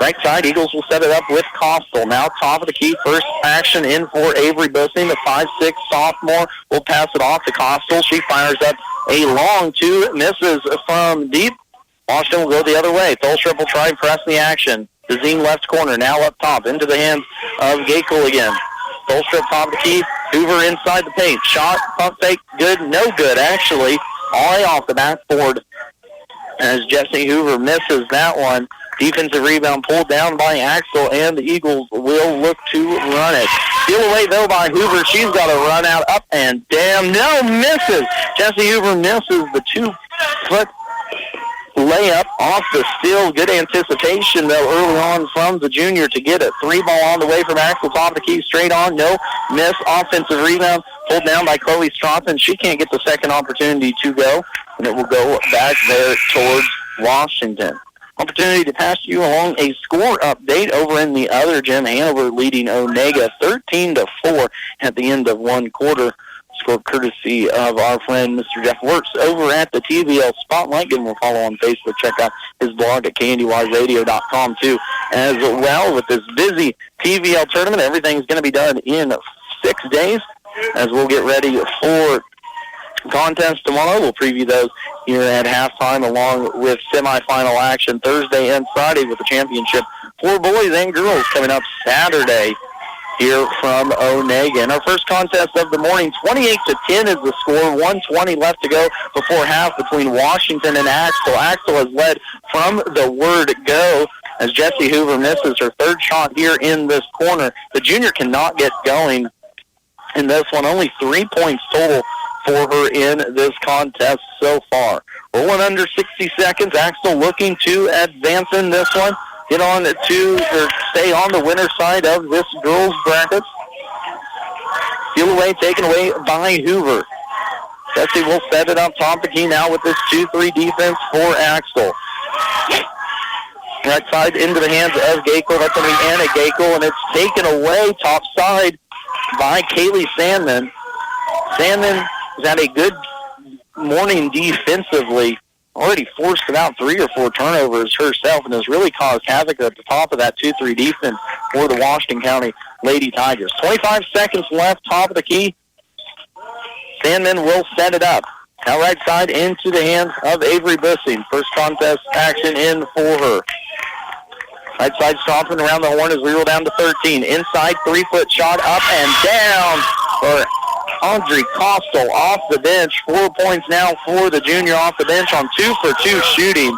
Right side, Eagles will set it up with Costal. Now top of the key, first action in for Avery Bussing. The 5'6" sophomore will pass it off to Costal. She fires up a long two, misses from deep. Washington will go the other way. Tholstrup will try and press the action. DeZine left corner, now up top, into the hands of Gakel again. Tholstrup top of the key, Hoover inside the paint. Shot, pump fake, good, no good, actually. All the way off the backboard as Jesse Hoover misses that one. Defensive rebound pulled down by Axtell, and the Eagles will look to run it. Steal away, though, by Hoover. She's got a run out, up and down. No, misses. Jessie Hoover misses the 2-foot layup off the steal. Good anticipation, though, early on from the junior to get a 3-ball on the way from Axtell. Top of the key, straight on. No miss. Offensive rebound pulled down by Chloe Stroughton. She can't get the second opportunity to go, and it will go back there towards Washington. Opportunity to pass you along a score update over in the other gym. Hanover leading Onega 13-4 at the end of one quarter. Score courtesy of our friend Mr. Jeff Works over at the TVL Spotlight. Give him a follow on Facebook. Check out his blog at KNDYradio.com too. As well, with this busy TVL tournament, everything's going to be done in 6 days as we'll get ready for contest tomorrow. We'll preview those here at halftime along with semifinal action Thursday and Friday with the championship for boys and girls coming up Saturday here from Onega. And our first contest of the morning, 28-10 is the score. 1:20 left to go before half between Washington and Axtell. Axtell has led from the word go as Jessie Hoover misses her third shot here in this corner. The junior cannot get going in this one. Only 3 points total for her in this contest so far. Rolling under 60 seconds. Axtell looking to advance in this one. Get on to, or stay on the winner's side of this girls' bracket. Steal away, taken away by Hoover. Jessie will set it up top of the key now with this 2-3 defense for Axtell. Right side into the hands of Gakel. That's going to be Anna Gakel, and it's taken away top side by Kaylee Sandman. Sandman has had a good morning defensively. Already forced about 3 or 4 turnovers herself and has really caused havoc at the top of that 2-3 defense for the Washington County Lady Tigers. 25 seconds left, top of the key. Sandman will set it up. Now right side into the hands of Avery Bussing. First contest action in for her. Right side stomping around the horn as we roll down to 13. Inside, 3-foot shot up and down for Audrey Costal off the bench. 4 points now for the junior off the bench on 2-for-2 shooting.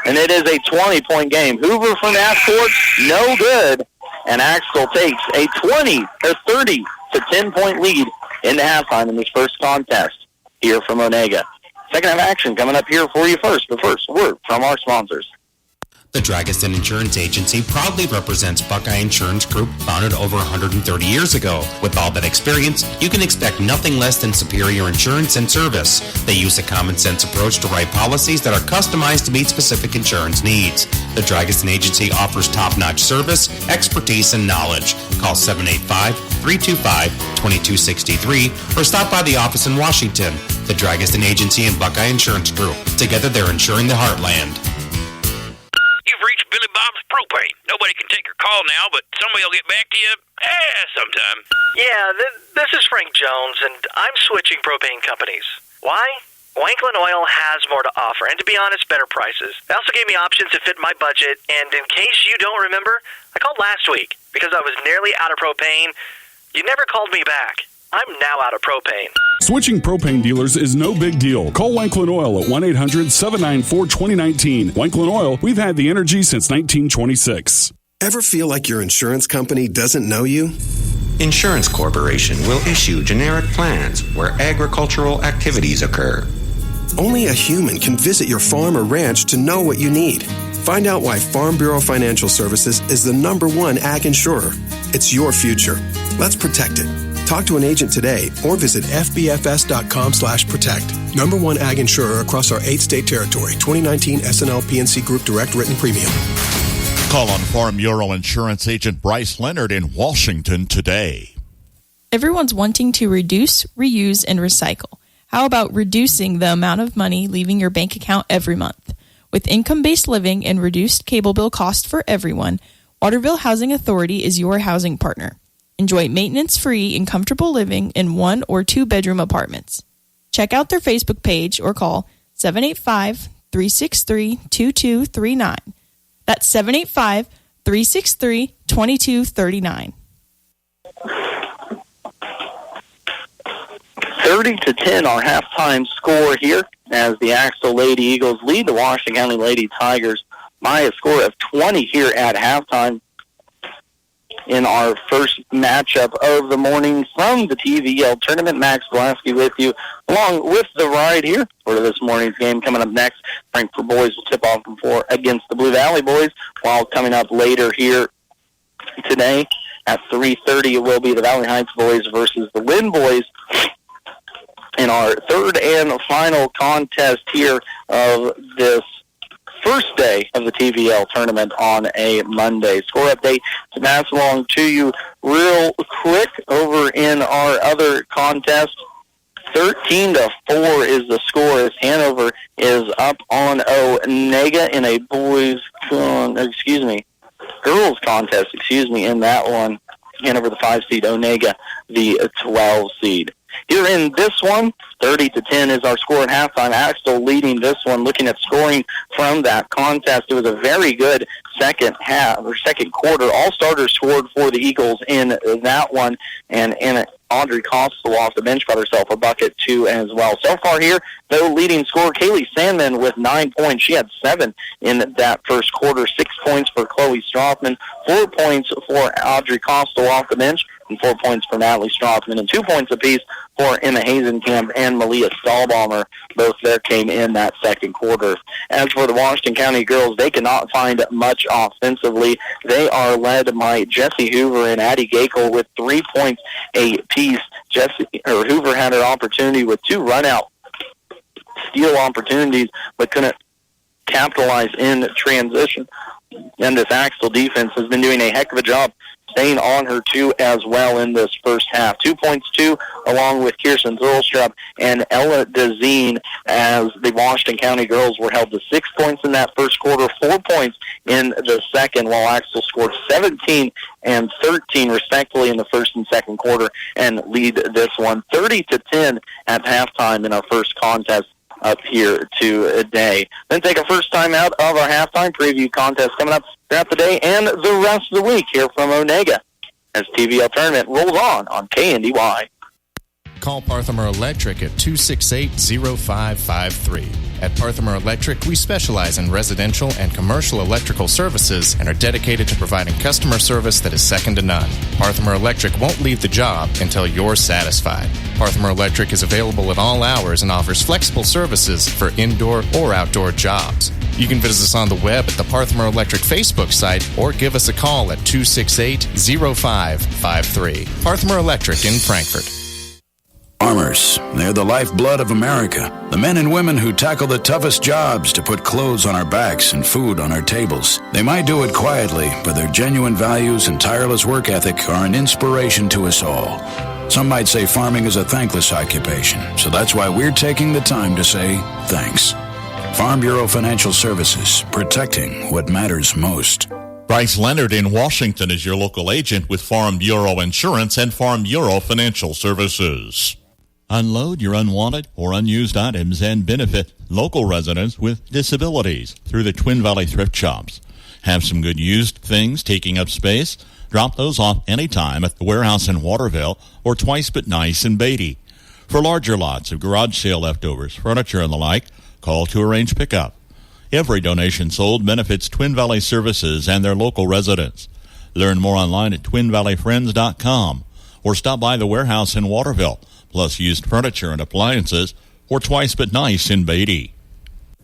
And it is a 20-point game. Hoover from half court, no good. And Axtell takes a 30-10-point lead into halftime in this first contest here from Onega. Second half action coming up here for you first. But first, word from our sponsors. The Dragiston Insurance Agency proudly represents Buckeye Insurance Group, founded over 130 years ago. With all that experience, you can expect nothing less than superior insurance and service. They use a common-sense approach to write policies that are customized to meet specific insurance needs. The Dragiston Agency offers top-notch service, expertise, and knowledge. Call 785-325-2263 or stop by the office in Washington. The Dragiston Agency and Buckeye Insurance Group. Together, they're insuring the heartland. You've reached Billy Bob's Propane. Nobody can take your call now, but somebody will get back to you sometime. Yeah, this is Frank Jones, and I'm switching propane companies. Why? Wanklin Oil has more to offer, and to be honest, better prices. They also gave me options that fit my budget, and in case you don't remember, I called last week because I was nearly out of propane. You never called me back. I'm now out of propane. Switching propane dealers is no big deal. Call Wanklin Oil at 1-800-794-2019. Wanklin Oil, we've had the energy since 1926. Ever feel like your insurance company doesn't know you? Insurance Corporation will issue generic plans where agricultural activities occur. Only a human can visit your farm or ranch to know what you need. Find out why Farm Bureau Financial Services is the #1 ag insurer. It's your future. Let's protect it. Talk to an agent today or visit fbfs.com/protect. #1 ag insurer across our 8-state territory. 2019 SNL PNC Group Direct Written Premium. Call on Farm Bureau Insurance Agent Bryce Leonard in Washington today. Everyone's wanting to reduce, reuse, and recycle. How about reducing the amount of money leaving your bank account every month? With income-based living and reduced cable bill cost for everyone, Waterville Housing Authority is your housing partner. Enjoy maintenance-free and comfortable living in 1- or 2-bedroom apartments. Check out their Facebook page or call 785-363-2239. That's 785-363-2239. 30-10 our halftime score here as the Axtell Lady Eagles lead the Washington County Lady Tigers by a score of 20 here at halftime in our first matchup of the morning from the TVL tournament. Max Blasky with you along with the ride here for this morning's game. Coming up next, Frankfort boys will tip off against the Blue Valley boys, while coming up later here today at 3:30 it will be the Valley Heights boys versus the Lynn boys in our third and final contest here of this first day of the TVL tournament on a Monday. Score update to pass along to you real quick over in our other contest. 13-4 is the score as Hanover is up on Onega in a girls contest, in that one. Hanover the 5 seed, Onega the 12 seed. Here in this one, 30-10 is our score at halftime. Axtell leading this one. Looking at scoring from that contest, it was a very good second quarter. All starters scored for the Eagles in that one, and Audrey Costello off the bench got herself a bucket too as well. So far here, though, leading scorer Kaylee Sandman with 9 points. She had 7 in that first quarter. 6 points for Chloe Strothman, 4 points for Audrey Costello off the bench, and 4 points for Natalie Strothman, and 2 points apiece for Emma Hazenkamp and Malia Stahlbaumer. Both there came in that second quarter. As for the Washington County girls, they cannot find much offensively. They are led by Jessie Hoover and Addie Gakel with 3 points apiece. Hoover had her opportunity with 2 run-out steal opportunities, but couldn't capitalize in transition. And this Axtell defense has been doing a heck of a job staying on her too as well in this first half. 2 points too, along with Kirsten Zolstrup and Ella DeZine, as the Washington County girls were held to 6 points in that first quarter, 4 points in the second, while Axtell scored 17 and 13 respectively in the first and second quarter and lead this one 30-10 at halftime in our first contest up here today. Then take a first time out of our halftime preview contest coming up throughout the day and the rest of the week here from Onega as TVL tournament rolls on KNDY. Call Parthimer Electric at 268-0553. At Parthimer Electric, we specialize in residential and commercial electrical services and are dedicated to providing customer service that is second to none. Parthimer Electric won't leave the job until you're satisfied. Parthimer Electric is available at all hours and offers flexible services for indoor or outdoor jobs. You can visit us on the web at the Parthimer Electric Facebook site or give us a call at 268-0553. Parthimer Electric in Frankfort. Farmers, they're the lifeblood of America. The men and women who tackle the toughest jobs to put clothes on our backs and food on our tables. They might do it quietly, but their genuine values and tireless work ethic are an inspiration to us all. Some might say farming is a thankless occupation, so that's why we're taking the time to say thanks. Farm Bureau Financial Services, protecting what matters most. Bryce Leonard in Washington is your local agent with Farm Bureau Insurance and Farm Bureau Financial Services. Unload your unwanted or unused items and benefit local residents with disabilities through the Twin Valley Thrift Shops. Have some good used things taking up space? Drop those off anytime at the warehouse in Waterville or Twice But Nice in Beatty. For larger lots of garage sale leftovers, furniture, and the like, call to arrange pickup. Every donation sold benefits Twin Valley Services and their local residents. Learn more online at twinvalleyfriends.com or stop by the warehouse in Waterville, plus used furniture and appliances, or Twice But Nice in Beatty.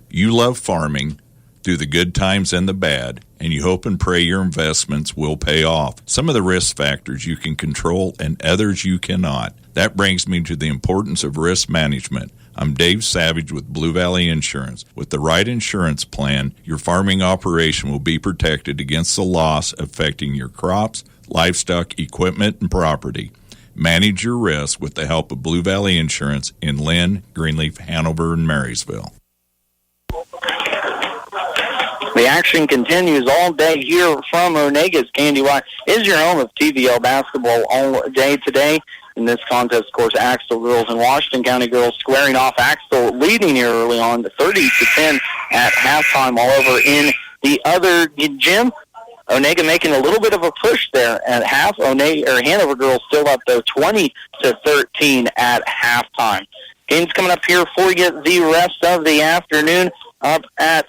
You love farming through the good times and the bad, and you hope and pray your investments will pay off. Some of the risk factors you can control and others you cannot. That brings me to the importance of risk management. I'm Dave Savage with Blue Valley Insurance. With the right insurance plan, your farming operation will be protected against the loss affecting your crops, livestock, equipment, and property. Manage your risk with the help of Blue Valley Insurance in Lynn, Greenleaf, Hanover, and Marysville. The action continues all day here from Onega's KNDY is your home of TVL basketball all day today. In this contest, of course, Axtell girls and Washington County girls squaring off. Axtell leading here early on, 30-10 at halftime. All over in the other gym, Onega making a little bit of a push there at half. Hanover girls still up though, 20-13 at halftime. Games coming up here for you the rest of the afternoon up at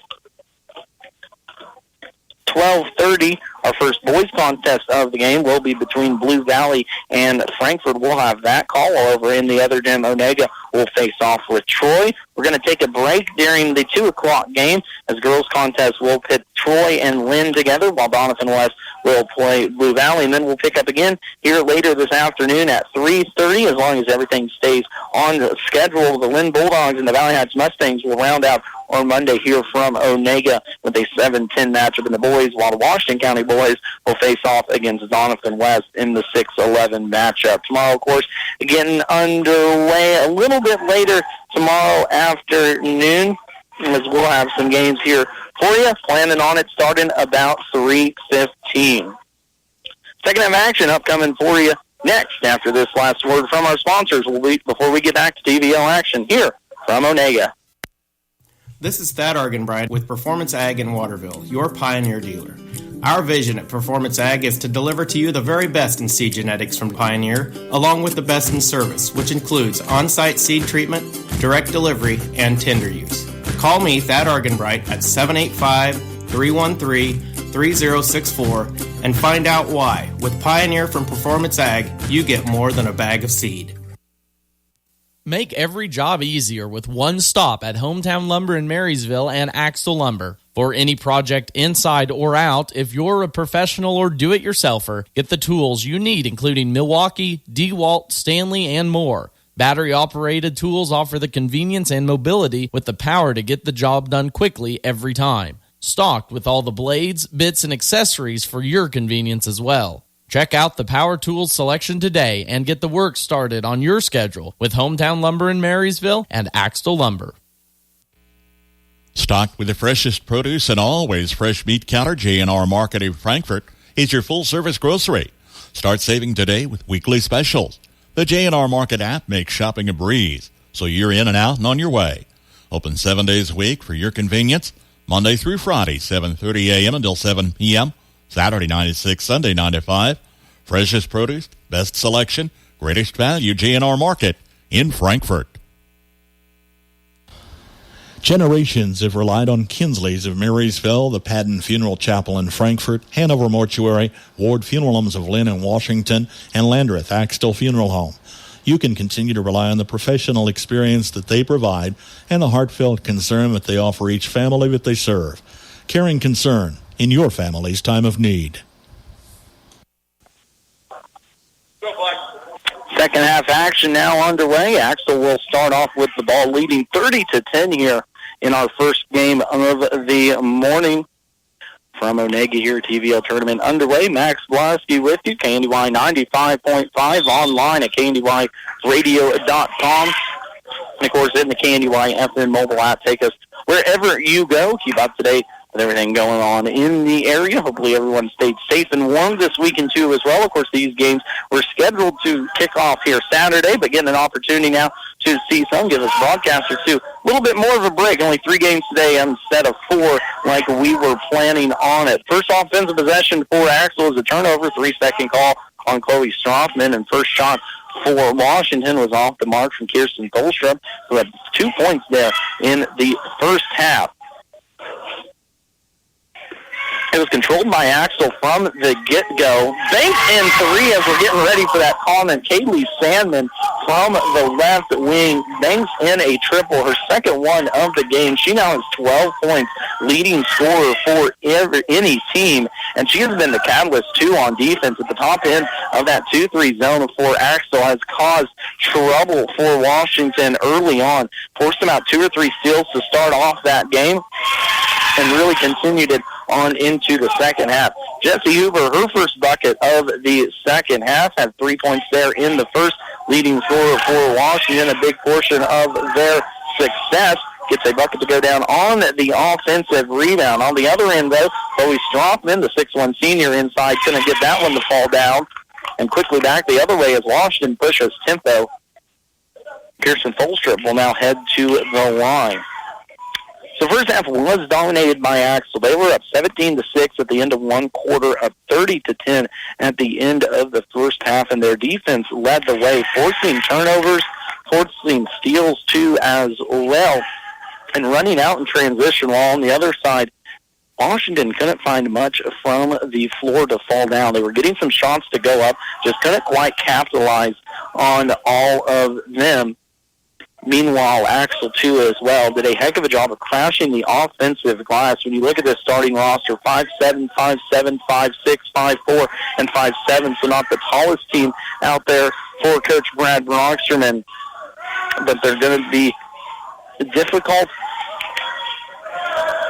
12:30, our first boys contest of the game will be between Blue Valley and Frankfort. We'll have that call over. In the other gym, Onega will face off with Troy. We're going to take a break during the 2 o'clock game as girls contest will pit Troy and Lynn together, while Doniphan West will play Blue Valley. And then we'll pick up again here later this afternoon at 3:30, as long as everything stays on the schedule. The Lynn Bulldogs and the Valley Heights Mustangs will round out on Monday here from Onega with a 7-10 matchup in the boys, while the Washington County boys will face off against Doniphan West in the 6-11 matchup. Tomorrow, of course, getting underway a little bit later tomorrow afternoon, as we'll have some games here for you. Planning on it starting about 3:15. Second half action upcoming for you next after this last word from our sponsors before we get back to TVL action here from Onega. This is Thad Argenbright with Performance Ag in Waterville, your Pioneer dealer. Our vision at Performance Ag is to deliver to you the very best in seed genetics from Pioneer, along with the best in service, which includes on-site seed treatment, direct delivery, and tender use. Call me, Thad Argenbright, at 785-313-3064 and find out why. With Pioneer from Performance Ag, you get more than a bag of seed. Make every job easier with one stop at Hometown Lumber in Marysville and Axtell Lumber. For any project inside or out, if you're a professional or do-it-yourselfer, get the tools you need, including Milwaukee, DeWalt, Stanley, and more. Battery-operated tools offer the convenience and mobility with the power to get the job done quickly every time. Stocked with all the blades, bits, and accessories for your convenience as well. Check out the Power Tools selection today and get the work started on your schedule with Hometown Lumber in Marysville and Axtell Lumber. Stocked with the freshest produce and always fresh meat counter, J&R Market in Frankfort is your full-service grocery. Start saving today with weekly specials. The J&R Market app makes shopping a breeze, so you're in and out and on your way. Open 7 days a week for your convenience, Monday through Friday, 7:30 a.m. until 7 p.m., Saturday 9 to 6, Sunday 9 to 5. Freshest produce, best selection, greatest value, J&R Market in Frankfort. Generations have relied on Kinsley's of Marysville, the Padden Funeral Chapel in Frankfort, Hanover Mortuary, Ward Funeral Homes of Lynn and Washington, and Landreth Axtell Funeral Home. You can continue to rely on the professional experience that they provide and the heartfelt concern that they offer each family that they serve. Caring concern in your family's time of need. Second half action now underway. Axtell will start off with the ball leading 30-10 here in our first game of the morning. From Onega here, TVL tournament underway. Max Blasky with you, KNDY 95.5, online at KNDYradio.com. And, of course, in the KNDY FM mobile app, take us wherever you go. Keep up to date with everything going on in the area. Hopefully everyone stayed safe and warm this weekend, too, as well. Of course, these games were scheduled to kick off here Saturday, but getting an opportunity now to see some give us broadcasters, too. A little bit more of a break, only 3 games today instead of 4 like we were planning on it. First offensive possession for Axtell is a turnover, 3-second call on Chloe Strothman, and first shot for Washington was off the mark from Kirsten Tholstrup, who had 2 points there in the first half. It was controlled by Axtell from the get-go. Banks in 3 as we're getting ready for that call, and Kaylee Sandman from the left wing banks in a triple, her second one of the game. She now has 12 points, leading scorer for any team, and she has been the catalyst, too, on defense at the top end of that 2-3 zone for Axtell. Has caused trouble for Washington early on, forced them out 2 or 3 steals to start off that game, and really continued it on into the second half. Jessie Huber, her first bucket of the second half, had 3 points there in the first, leading scorer for Washington. A big portion of their success. Gets a bucket to go down on the offensive rebound. On the other end, though, Chloe Strothman, the 6'1 senior inside, couldn't get that one to fall down. And quickly back the other way as Washington pushes tempo. Kirsten Tholstrup will now head to the line. The first half was dominated by Axtell. They were up 17-6 at the end of one quarter, up 30-10 at the end of the first half, and their defense led the way, forcing turnovers, forcing steals too as well, and running out in transition. While on the other side, Washington couldn't find much from the floor to fall down. They were getting some shots to go up, just couldn't quite capitalize on all of them. Meanwhile, Axtell, too, as well, did a heck of a job of crashing the offensive glass. When you look at this starting roster, 5'7", 5'7", 5'6", 5'4", and 5'7", so not the tallest team out there for Coach Brad Brocksterman, but they're going to be difficult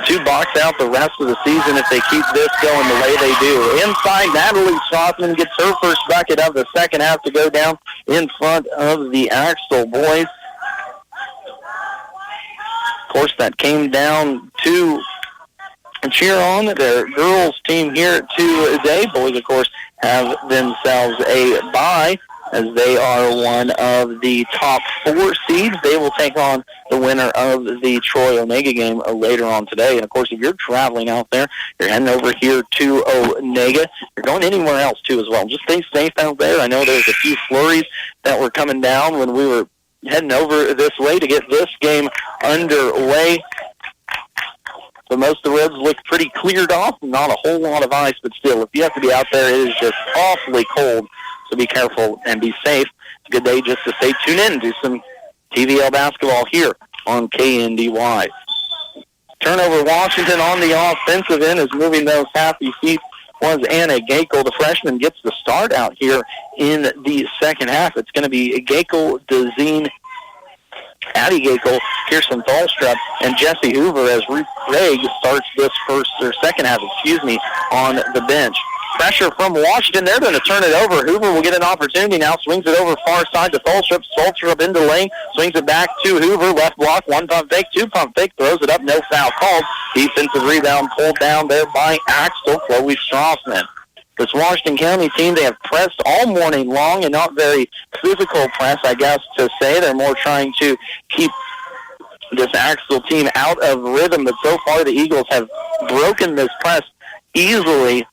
to box out the rest of the season if they keep this going the way they do. Inside, Natalie Strothman gets her first bucket of the second half to go down in front of the Axtell boys. Of course, that came down to cheer on their girls team here today. Boys, of course, have themselves a bye as they are one of the top 4 seeds. They will take on the winner of the Troy-Onega game later on today. And, of course, if you're traveling out there, you're heading over here to Onega. You're going anywhere else, too, as well. Just stay safe out there. I know there's a few flurries that were coming down when we were heading over this way to get this game underway. But most of the roads look pretty cleared off. Not a whole lot of ice, but still, if you have to be out there, it is just awfully cold. So be careful and be safe. It's a good day just to stay tuned in and do some TVL basketball here on KNDY. Turnover Washington on the offensive end is moving those happy feet. Was Anna Gakel. The freshman gets the start out here in the second half. It's going to be Gakel, Dezine, Addie Gakel, Kirsten Thalstrup, and Jesse Hoover as Ruth Craig starts this second half, on the bench. Pressure from Washington. They're going to turn it over. Hoover will get an opportunity now. Swings it over far side to Thalstrup. Thalstrup into lane. Swings it back to Hoover. Left block. 1 pump fake. 2 pump fake. Throws it up. No foul called. Defensive rebound pulled down there by Axtell. Chloe Strothman. This Washington County team, they have pressed all morning long and not very physical press, I guess, to say. They're more trying to keep this Axtell team out of rhythm. But so far the Eagles have broken this press easily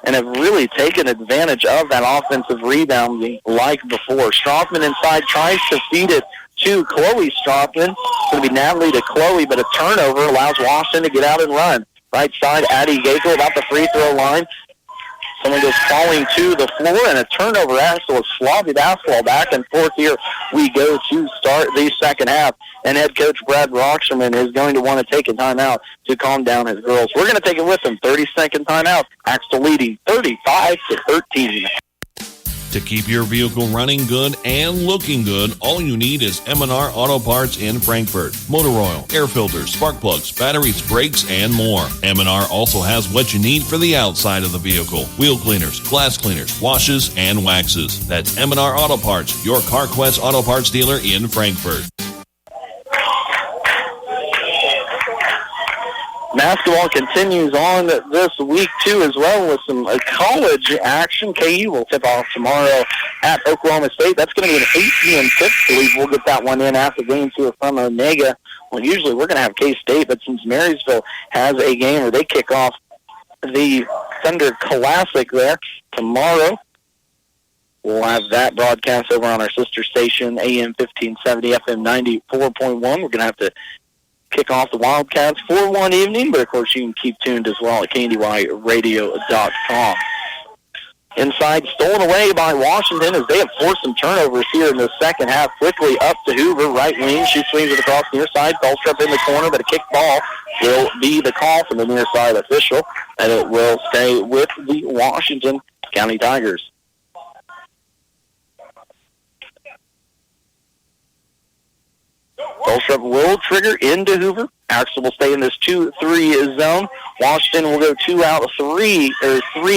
and have really taken advantage of that offensive rebounding like before. Strothman inside tries to feed it to Chloe Strothman. It's going to be Natalie to Chloe, but a turnover allows Washington to get out and run. Right side, Addie Gakel about the free throw line. Someone goes falling to the floor, and a turnover. Axtell has slogged basketball back and forth here. We go to start the second half, and head coach Brad Rocksherman is going to want to take a timeout to calm down his girls. We're going to take it with him. 30-second timeout. Axtell leading 35-13. To keep your vehicle running good and looking good, all you need is M&R Auto Parts in Frankfort. Motor oil, air filters, spark plugs, batteries, brakes, and more. M&R also has what you need for the outside of the vehicle. Wheel cleaners, glass cleaners, washes, and waxes. That's M&R Auto Parts, your CarQuest Auto Parts dealer in Frankfort. Basketball continues on this week, too, as well, with some college action. KU will tip off tomorrow at Oklahoma State. That's going to be an 8 p.m. tip. I believe we'll get that one in after game 2 from Onega. Well, usually we're going to have K-State, but since Marysville has a game where they kick off the Thunder Classic there tomorrow, we'll have that broadcast over on our sister station, AM 1570, FM 94.1. We're going to have to kick off the Wildcats for one evening, but of course you can keep tuned as well at KNDYradio.com. Inside, stolen away by Washington as they have forced some turnovers here in the second half. Quickly up to Hoover, right wing. She swings it across near side. Thalstrup in the corner, but a kick ball will be the call from the near side official, and it will stay with the Washington County Tigers. Thalstrup will trigger into Hoover. Axtell will stay in this 2-3 zone. Washington will go 2 out, 3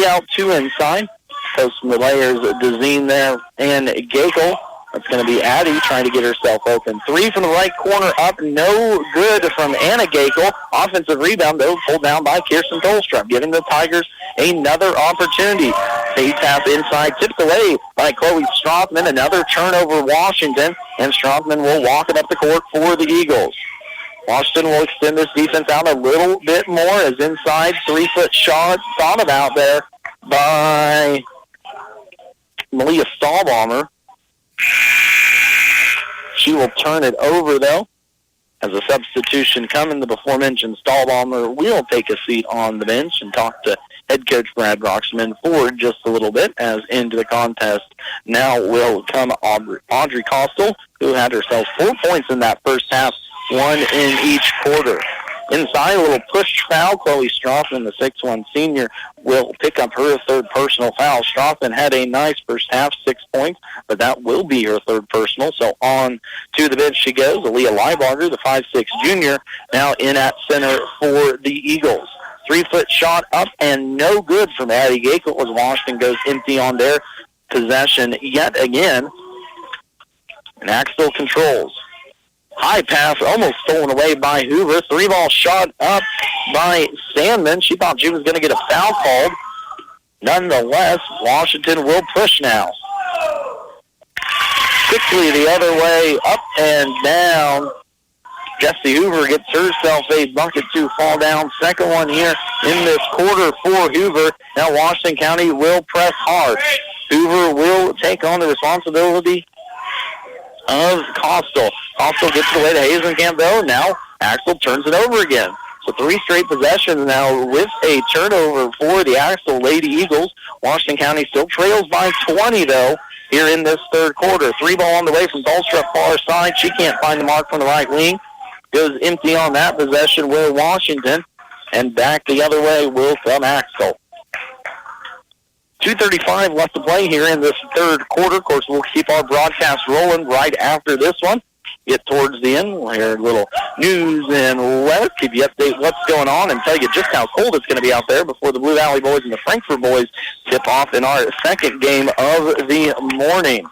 out, 2 inside. Post from the layers, Dezine there, and Gakel. That's going to be Addie trying to get herself open. 3 from the right corner up, no good from Anna Gakel. Offensive rebound, though, pulled down by Kirsten Thalstrup, giving the Tigers another opportunity. They tap inside, tipped away by Chloe Strothman. Another turnover, Washington, and Strothman will walk it up the court for the Eagles. Washington will extend this defense out a little bit more as inside 3-foot shot thought about there by Malia Stahlbaumer. She will turn it over, though. As a substitution coming, the before-mentioned Stahlbaumer will take a seat on the bench and talk to head coach Brad Broxman for just a little bit, as into the contest now will come Audrey Costel, who had herself 4 points in that first half, 1 in each quarter. Inside, a little push foul. Chloe Strothman, the 6'1 senior, will pick up her third personal foul. Strothman had a nice first half, 6 points, but that will be her third personal. So on to the bench she goes. Aaliyah Leibarger, the 5'6 junior, now in at center for the Eagles. 3-foot shot up and no good from Addie Gakel as Washington goes empty on their possession yet again. And Axtell controls. High pass, almost stolen away by Hoover. 3-ball shot up by Sandman. She thought she was going to get a foul called. Nonetheless, Washington will push now. Quickly the other way, up and down. Jessie Hoover gets herself a bucket to fall down. Second one here in this quarter for Hoover. Now Washington County will press hard. Hoover will take on the responsibility of Costel. Costel gets it away to Hazenkamp, though. Now Axtell turns it over again. So 3 straight possessions now with a turnover for the Axtell Lady Eagles. Washington County still trails by 20, though, here in this third quarter. 3-ball on the way from Dahlstrup far side. She can't find the mark from the right wing. Goes empty on that possession with Washington. And back the other way will come Axtell. 2:35 left to play here in this third quarter. Of course, we'll keep our broadcast rolling right after this one. Get towards the end. We'll hear a little news and weather. Keep you update what's going on and tell you just how cold it's going to be out there before the Blue Valley boys and the Frankfort boys tip off in our second game of the morning.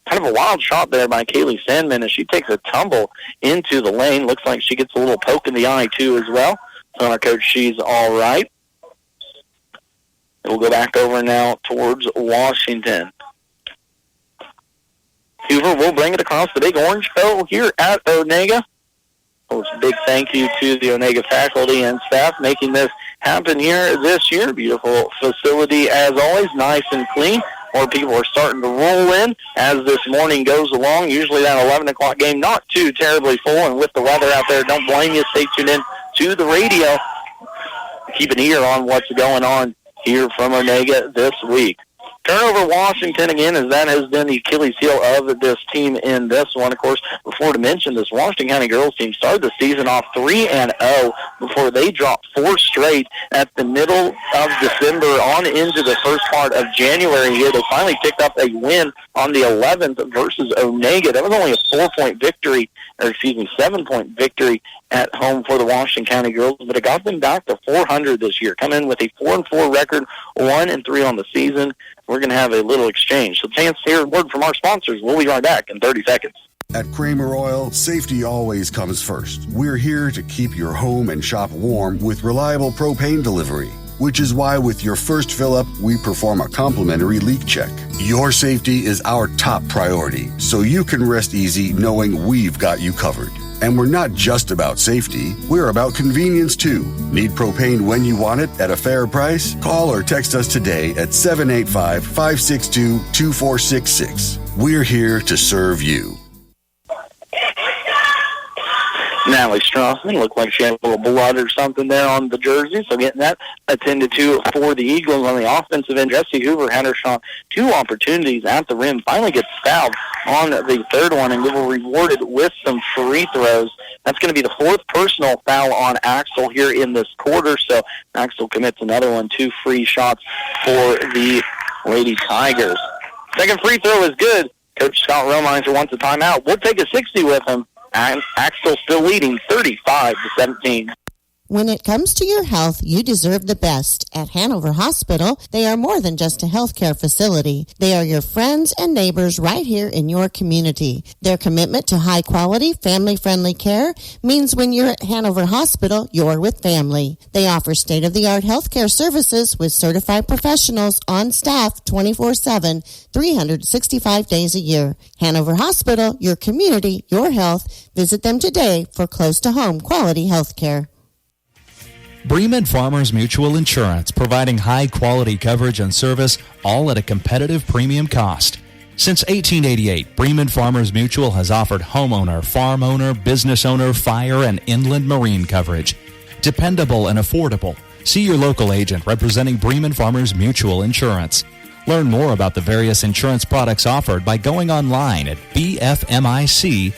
Kind of a wild shot there by Kaylee Sandman as she takes a tumble into the lane. Looks like she gets a little poke in the eye, too, as well. So our coach, she's all right. We'll go back over now towards Washington. Hoover will bring it across the Big Orange Bowl here at Onega. Of course, a big thank you to the Onega faculty and staff making this happen here this year. Beautiful facility as always, nice and clean. More people are starting to roll in as this morning goes along. Usually that 11 o'clock game not too terribly full, and with the weather out there, don't blame you. Stay tuned in to the radio. Keep an ear on what's going on here from Onega this week. Turnover Washington again, as that has been the Achilles heel of this team in this one. Of course, before to mention, this Washington County girls team started the season off 3-0 before they dropped 4 straight at the middle of December on into the first part of January here. They finally picked up a win on the 11th versus Onega. That was only a 4-point victory, or 7-point victory at home for the Washington County girls, but it got them back to 400 this year. Come in with a 4-4 record, 1-3 on the season. We're going to have a little exchange. So chance to hear a word from our sponsors. We'll be right back in 30 seconds. At Kramer Oil, safety always comes first. We're here to keep your home and shop warm with reliable propane delivery, which is why with your first fill-up, we perform a complimentary leak check. Your safety is our top priority, so you can rest easy knowing we've got you covered. And we're not just about safety, we're about convenience too. Need propane when you want it at a fair price? Call or text us today at 785-562-2466. We're here to serve you. Natalie Strassman looked like she had a little blood or something there on the jersey, so getting that attended to for the Eagles. On the offensive end, Jessie Hoover had her shot 2 opportunities at the rim, finally gets fouled on the third one, and we were rewarded with some free throws. That's going to be the 4th personal foul on Axtell here in this quarter, so Axtell commits another one, 2 free shots for the Lady Tigers. Second free throw is good. Coach Scott Romiser wants a timeout. We'll take a 60 with him. Axtell still leading 35-17. When it comes to your health, you deserve the best. At Hanover Hospital, they are more than just a healthcare facility. They are your friends and neighbors right here in your community. Their commitment to high-quality, family-friendly care means when you're at Hanover Hospital, you're with family. They offer state-of-the-art healthcare services with certified professionals on staff 24/7, 365 days a year. Hanover Hospital, your community, your health. Visit them today for close-to-home quality healthcare. Bremen Farmers Mutual Insurance, providing high-quality coverage and service, all at a competitive premium cost. Since 1888, Bremen Farmers Mutual has offered homeowner, farm owner, business owner, fire, and inland marine coverage. Dependable and affordable. See your local agent representing Bremen Farmers Mutual Insurance. Learn more about the various insurance products offered by going online at bfmic.com.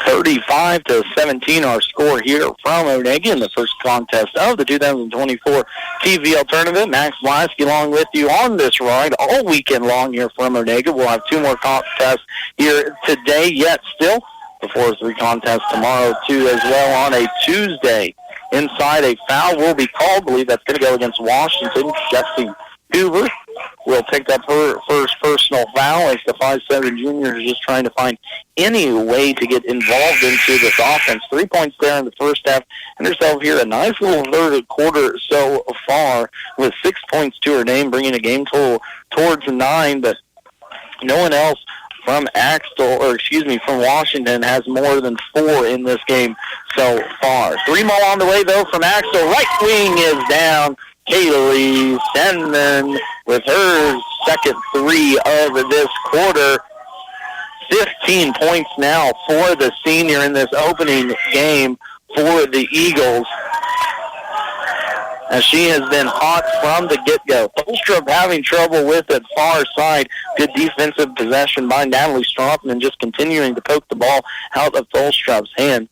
(35-17) our score here from Onega in the first contest of the 2024 TVL tournament. Max Blasky along with you on this ride all weekend long here from Onega. We'll have 2 more contests here today yet still before 3 contests tomorrow too as well on a Tuesday. Inside, a foul will be called. I believe that's going to go against Washington. Jesse Hoover will pick up her first personal foul as the 5'7" junior is just trying to find any way to get involved into this offense. 3 points there in the first half, and herself here a nice little third quarter so far with 6 points to her name, bringing a game total towards 9, but no one else from from Washington has more than 4 in this game so far. 3 more on the way, though, from Axtell. Right wing is down. Kaylee Sandman with her second 3 of this quarter. 15 points now for the senior in this opening game for the Eagles, as she has been hot from the get-go. Tholstrup having trouble with it far side. Good defensive possession by Natalie Strothman, just continuing to poke the ball out of Tholstrup's hand.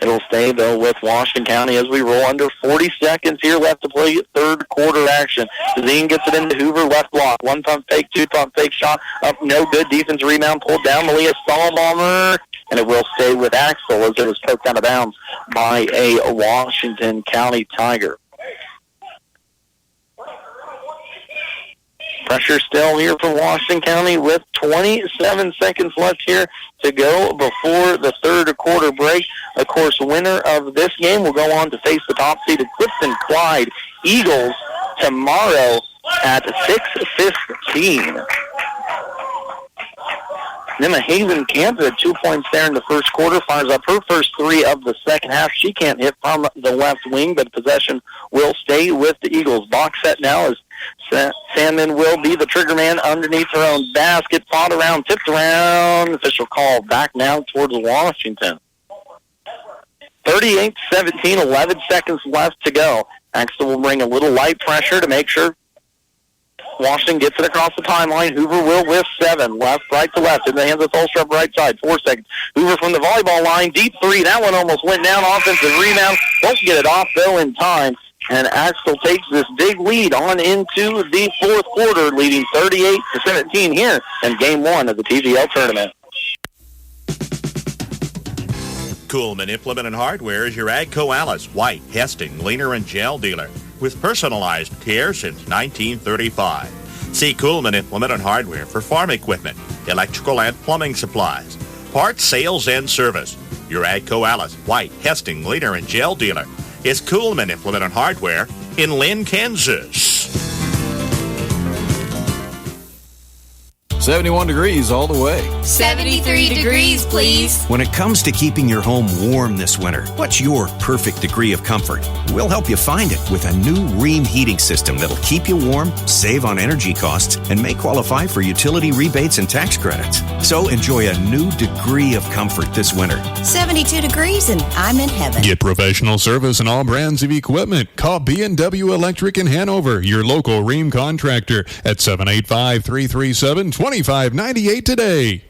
It'll stay, though, with Washington County as we roll under 40 seconds here left to play third quarter action. Zine gets it into Hoover, left block. 1 pump fake, 2 pump fake shot. Up, no good. Defense rebound pulled down. Malia Stallbomber, and it will stay with Axtell as it was poked out of bounds by a Washington County Tiger. Pressure still here for Washington County with 27 seconds left here to go before the third quarter break. Of course, winner of this game will go on to face the top-seeded Clifton Clyde Eagles tomorrow at 6:15. Emma Hazen Kansas had 2 points there in the first quarter, fires up her first 3 of the second half. She can't hit from the left wing, but possession will stay with the Eagles. Box set now as Sandman will be the trigger man underneath her own basket. Fought around, tipped around. Official call back now towards Washington. 38-17, 11 seconds left to go. Axtell will bring a little light pressure to make sure Washington gets it across the timeline. Hoover will with 7. Left, right to left. In the hands of Tholstrup, right side. 4 seconds. Hoover from the volleyball line. Deep 3. That one almost went down. Offensive rebound. Won't get it off, though, in time. And Axtell takes this big lead on into the fourth quarter, leading 38-17 here in Game 1 of the TVL tournament. Coolman Implement and Hardware is your Agco Alice, White, Hesting, Leaner, and Gel dealer with personalized care since 1935. See Coolman Implement and Hardware for farm equipment, electrical and plumbing supplies, parts, sales, and service. Your Agco Alice, White, Hesting, Leaner, and Gel dealer is Coolman Implement and Hardware in Lynn, Kansas. 71 degrees all the way. 73 degrees, please. When it comes to keeping your home warm this winter, what's your perfect degree of comfort? We'll help you find it with a new Rheem heating system that'll keep you warm, save on energy costs, and may qualify for utility rebates and tax credits. So enjoy a new degree of comfort this winter. 72 degrees and I'm in heaven. Get professional service and all brands of equipment. Call B&W Electric in Hanover, your local Rheem contractor, at 785-337-2598 today.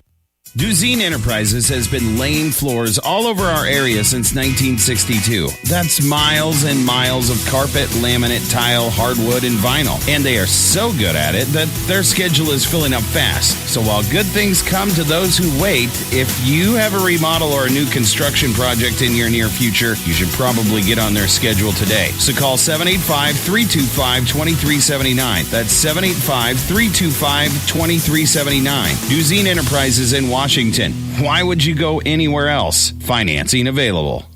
Duzine Enterprises has been laying floors all over our area since 1962. That's miles and miles of carpet, laminate, tile, hardwood, and vinyl. And they are so good at it that their schedule is filling up fast. So while good things come to those who wait, if you have a remodel or a new construction project in your near future, you should probably get on their schedule today. So call 785-325-2379. That's 785-325-2379. Duzine Enterprises in Washington. Why would you go anywhere else? Financing available.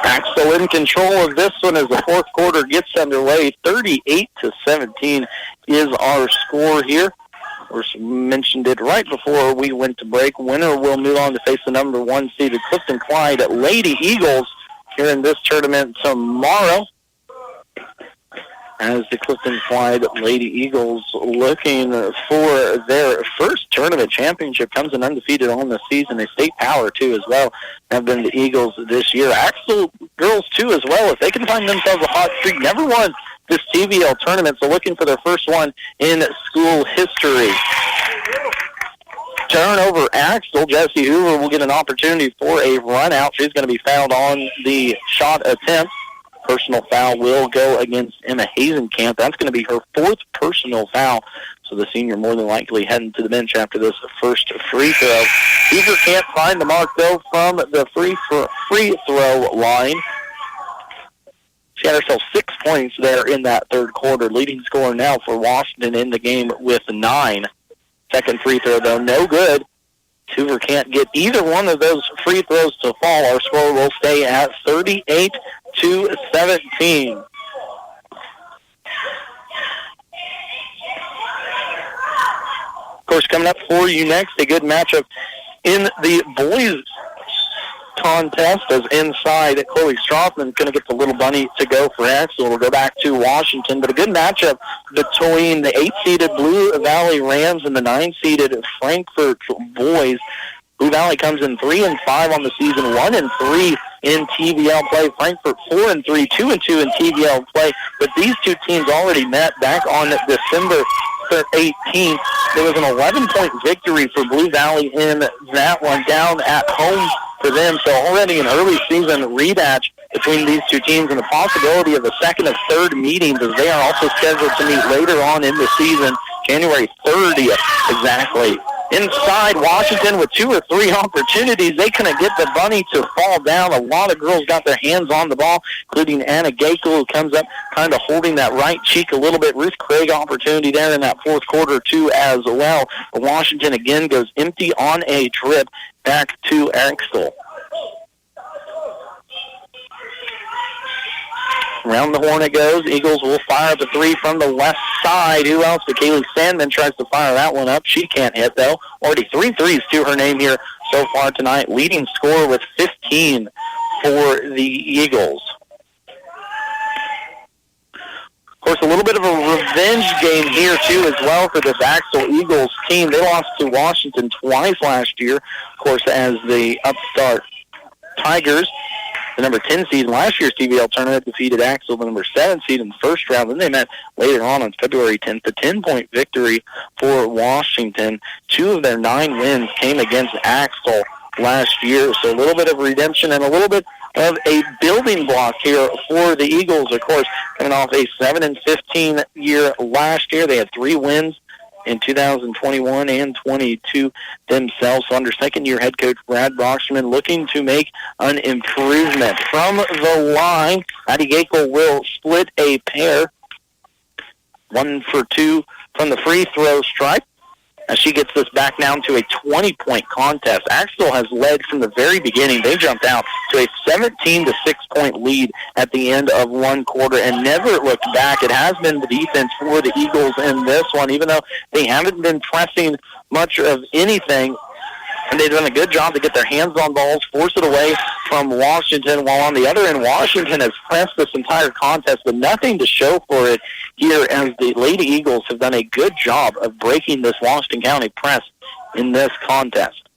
Axtell in control of this one as the fourth quarter gets underway. 38-17 is our score here. We mentioned it right before we went to break. Winner will move on to face the number 1 seeded Clifton Clyde Lady Eagles here in this tournament tomorrow, as the Clifton Clyde Lady Eagles looking for their first tournament championship. Comes in undefeated on the season. They state power, too, as well, have been the Eagles this year. Axtell girls, too, as well. If they can find themselves a hot streak, never won this TVL tournament, so looking for their first one in school history. Turnover, Axtell. Jessie Hoover will get an opportunity for a run out. She's going to be fouled on the shot attempt. Personal foul will go against Emma Hazenkamp. That's going to be her fourth personal foul. So the senior more than likely heading to the bench after this first free throw. Hoover can't find the mark, though, from the free throw line. She had herself 6 points there in that third quarter. Leading scorer now for Washington in the game with 9. Second free throw, though, no good. Hoover can't get either one of those free throws to fall. Our score will stay at 38-17. Of course, coming up for you next, a good matchup in the boys contest, as inside Chloe Strothman is going to get the little bunny to go for Axtell. We'll go back to Washington, but a good matchup between the 8-seeded Blue Valley Rams and the 9-seeded Frankfort boys. Blue Valley comes in 3-5 on the season, 1-3 in TVL play. Frankfort 4-3, 2-2 in TVL play. But these two teams already met back on December 18th. There was an 11-point victory for Blue Valley in that one down at home for them. So already an early season rematch between these two teams, and the possibility of a second and third meetings, as they are also scheduled to meet later on in the season, January 30th exactly. Inside Washington with 2 or 3 opportunities, they couldn't get the bunny to fall down. A lot of girls got their hands on the ball, including Anna Gakel, who comes up kind of holding that right cheek a little bit. Ruth Craig opportunity there in that fourth quarter, too, as well. But Washington again goes empty on a trip back to Axtell. Around the horn it goes. Eagles will fire the three from the left side. Who else? But Kaylee Sandman tries to fire that one up. She can't hit, though. Already 3 threes to her name here so far tonight. Leading scorer with 15 for the Eagles. Of course, a little bit of a revenge game here, too, as well for this Axtell Eagles team. They lost to Washington twice last year, of course, as the upstart Tigers. The number 10 seed in last year's TVL tournament defeated Axtell, the number 7 seed in the first round. Then they met later on February 10th. The 10-point victory for Washington. 2 of their 9 wins came against Axtell last year. So a little bit of redemption and a little bit of a building block here for the Eagles. Of course, coming off a 7-15 year last year. They had 3 wins in 2021 and 22 themselves. So under second-year head coach Brad Brockman looking to make an improvement. From the line, Addie Gakel will split a pair. 1 for 2 from the free throw stripe, as she gets this back down to a 20-point contest. Axtell has led from the very beginning. They jumped out to a 17-6 point lead at the end of one quarter and never looked back. It has been the defense for the Eagles in this one, even though they haven't been pressing much of anything. And they've done a good job to get their hands on balls, force it away from Washington, while on the other end, Washington has pressed this entire contest, but nothing to show for it here, as the Lady Eagles have done a good job of breaking this Washington County press in this contest.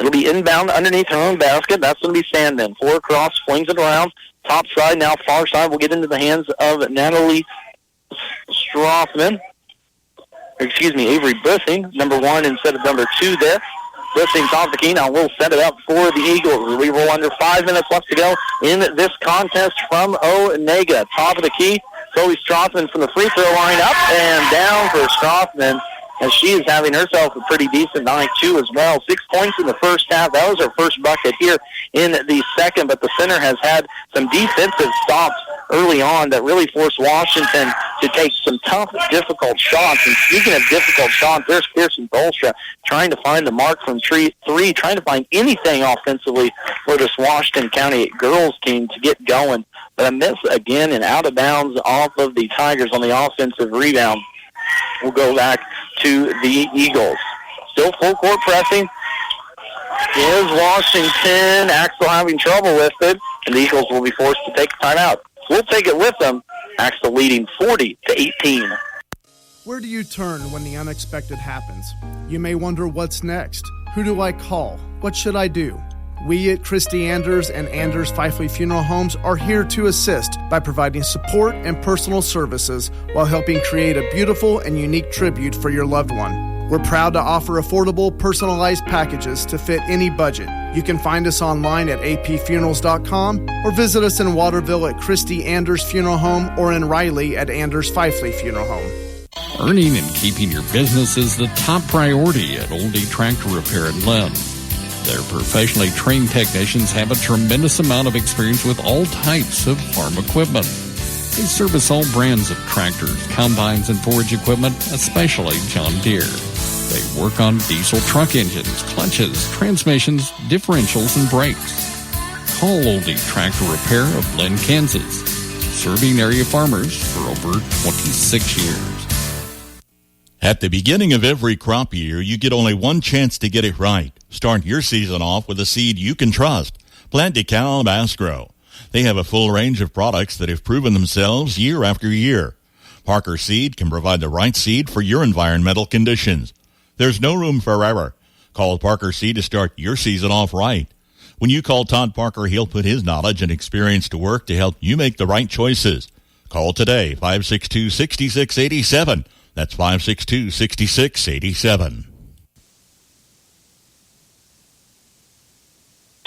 It'll be inbound underneath her own basket. That's going to be Sandman. 4 across, flings it around. Top side, now far side will get into the hands of Natalie Strothman. Avery Bussing, number 1 instead of number 2 there. Bussing's off the key. Now we'll set it up for the Eagles. We roll under 5 minutes left to go in this contest from Onega. Top of the key, Chloe Strothman from the free throw line, up and down for Strothman, as she is having herself a pretty decent night, too, as well. 6 points in the first half. That was her first bucket here in the second, but the center has had some defensive stops early on that really forced Washington to take some tough, difficult shots. And speaking of difficult shots, there's Kirsten Bolstra trying to find the mark from 3, trying to find anything offensively for this Washington County girls team to get going. But a miss again and out of bounds off of the Tigers on the offensive rebound. We'll go back to the Eagles. Still full court pressing is Washington. Axtell having trouble with it, and the Eagles will be forced to take a timeout. We'll take it with them. Axtell leading 40-18. Where do you turn when the unexpected happens? You may wonder what's next. Who do I call? What should I do? We at Christy Anders and Anders Fifely Funeral Homes are here to assist by providing support and personal services while helping create a beautiful and unique tribute for your loved one. We're proud to offer affordable, personalized packages to fit any budget. You can find us online at apfunerals.com or visit us in Waterville at Christy Anders Funeral Home or in Riley at Anders Fifely Funeral Home. Earning and keeping your business is the top priority at Oldie Tractor Repair in Lynn. Their professionally trained technicians have a tremendous amount of experience with all types of farm equipment. They service all brands of tractors, combines, and forage equipment, especially John Deere. They work on diesel truck engines, clutches, transmissions, differentials, and brakes. Call Oldie Tractor Repair of Lynn, Kansas, serving area farmers for over 26 years. At the beginning of every crop year, you get only one chance to get it right. Start your season off with a seed you can trust. Plant DeKalb Asgrow. They have a full range of products that have proven themselves year after year. Parker Seed can provide the right seed for your environmental conditions. There's no room for error. Call Parker Seed to start your season off right. When you call Todd Parker, he'll put his knowledge and experience to work to help you make the right choices. Call today, 562-6687. That's 562-6687.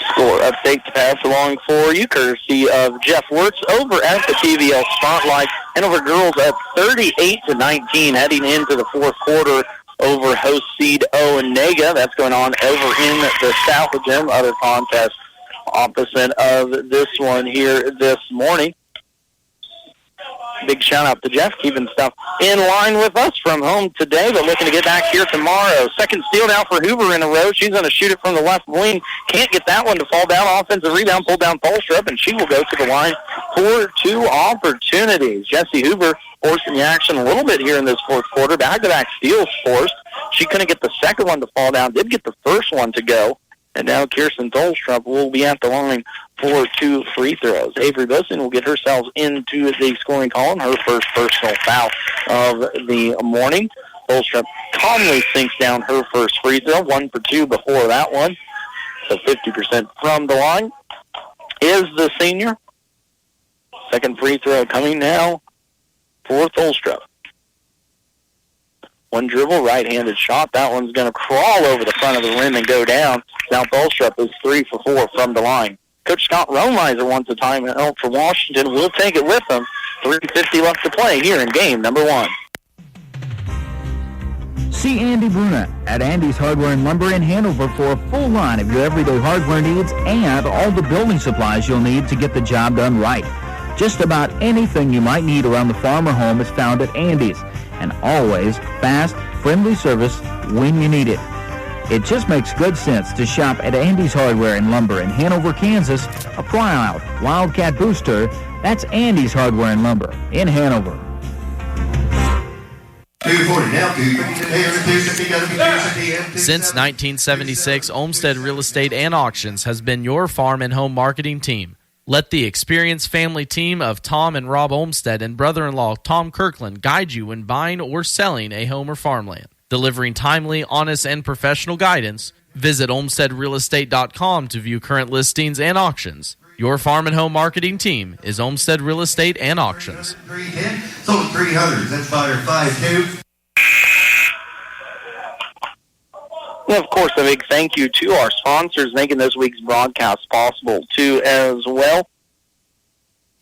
Score update to pass along for you, courtesy of Jeff Wirtz over at the TVL Spotlight. Hanover girls at 38-19, heading into the fourth quarter over host seed Onega. That's going on over in the South Gym. Other contest opposite of this one here this morning. Big shout out to Jeff, keeping stuff in line with us from home today, but looking to get back here tomorrow. Second steal now for Hoover in a row. She's going to shoot it from the left wing. Can't get that one to fall down. Offensive rebound, pulled down Polstrup, and she will go to the line for two opportunities. Jessie Hoover forcing the action a little bit here in this fourth quarter. Back-to-back steals forced. She couldn't get the second one to fall down, did get the first one to go. And now Kirsten Tolstrup will be at the line for two free throws. Avery Boson will get herself into the scoring column, her first personal foul of the morning. Tolstrup calmly sinks down her first free throw, 1 for 2 before that one. So 50% from the line is the senior. Second free throw coming now for Tolstrup. One dribble, right-handed shot. That one's going to crawl over the front of the rim and go down. Now Tolstrup is 3 for 4 from the line. Coach Scott Romiser wants a timeout for Washington. We'll take it with them. 3:50 left to play here in game number 1. See Andy Bruna at Andy's Hardware and Lumber in Hanover for a full line of your everyday hardware needs and all the building supplies you'll need to get the job done right. Just about anything you might need around the farm or home is found at Andy's. And always fast, friendly service when you need it. It just makes good sense to shop at Andy's Hardware and Lumber in Hanover, Kansas, a proud Wildcat booster. That's Andy's Hardware and Lumber in Hanover. Since 1976, Olmsted Real Estate and Auctions has been your farm and home marketing team. Let the experienced family team of Tom and Rob Olmsted and brother-in-law Tom Kirkland guide you when buying or selling a home or farmland. Delivering timely, honest, and professional guidance, visit olmstedrealestate.com to view current listings and auctions. Your farm and home marketing team is Olmsted Real Estate and Auctions. 310, sold 300. That's buyer 5-2. Well, of course, a big thank you to our sponsors making this week's broadcast possible, too, as well.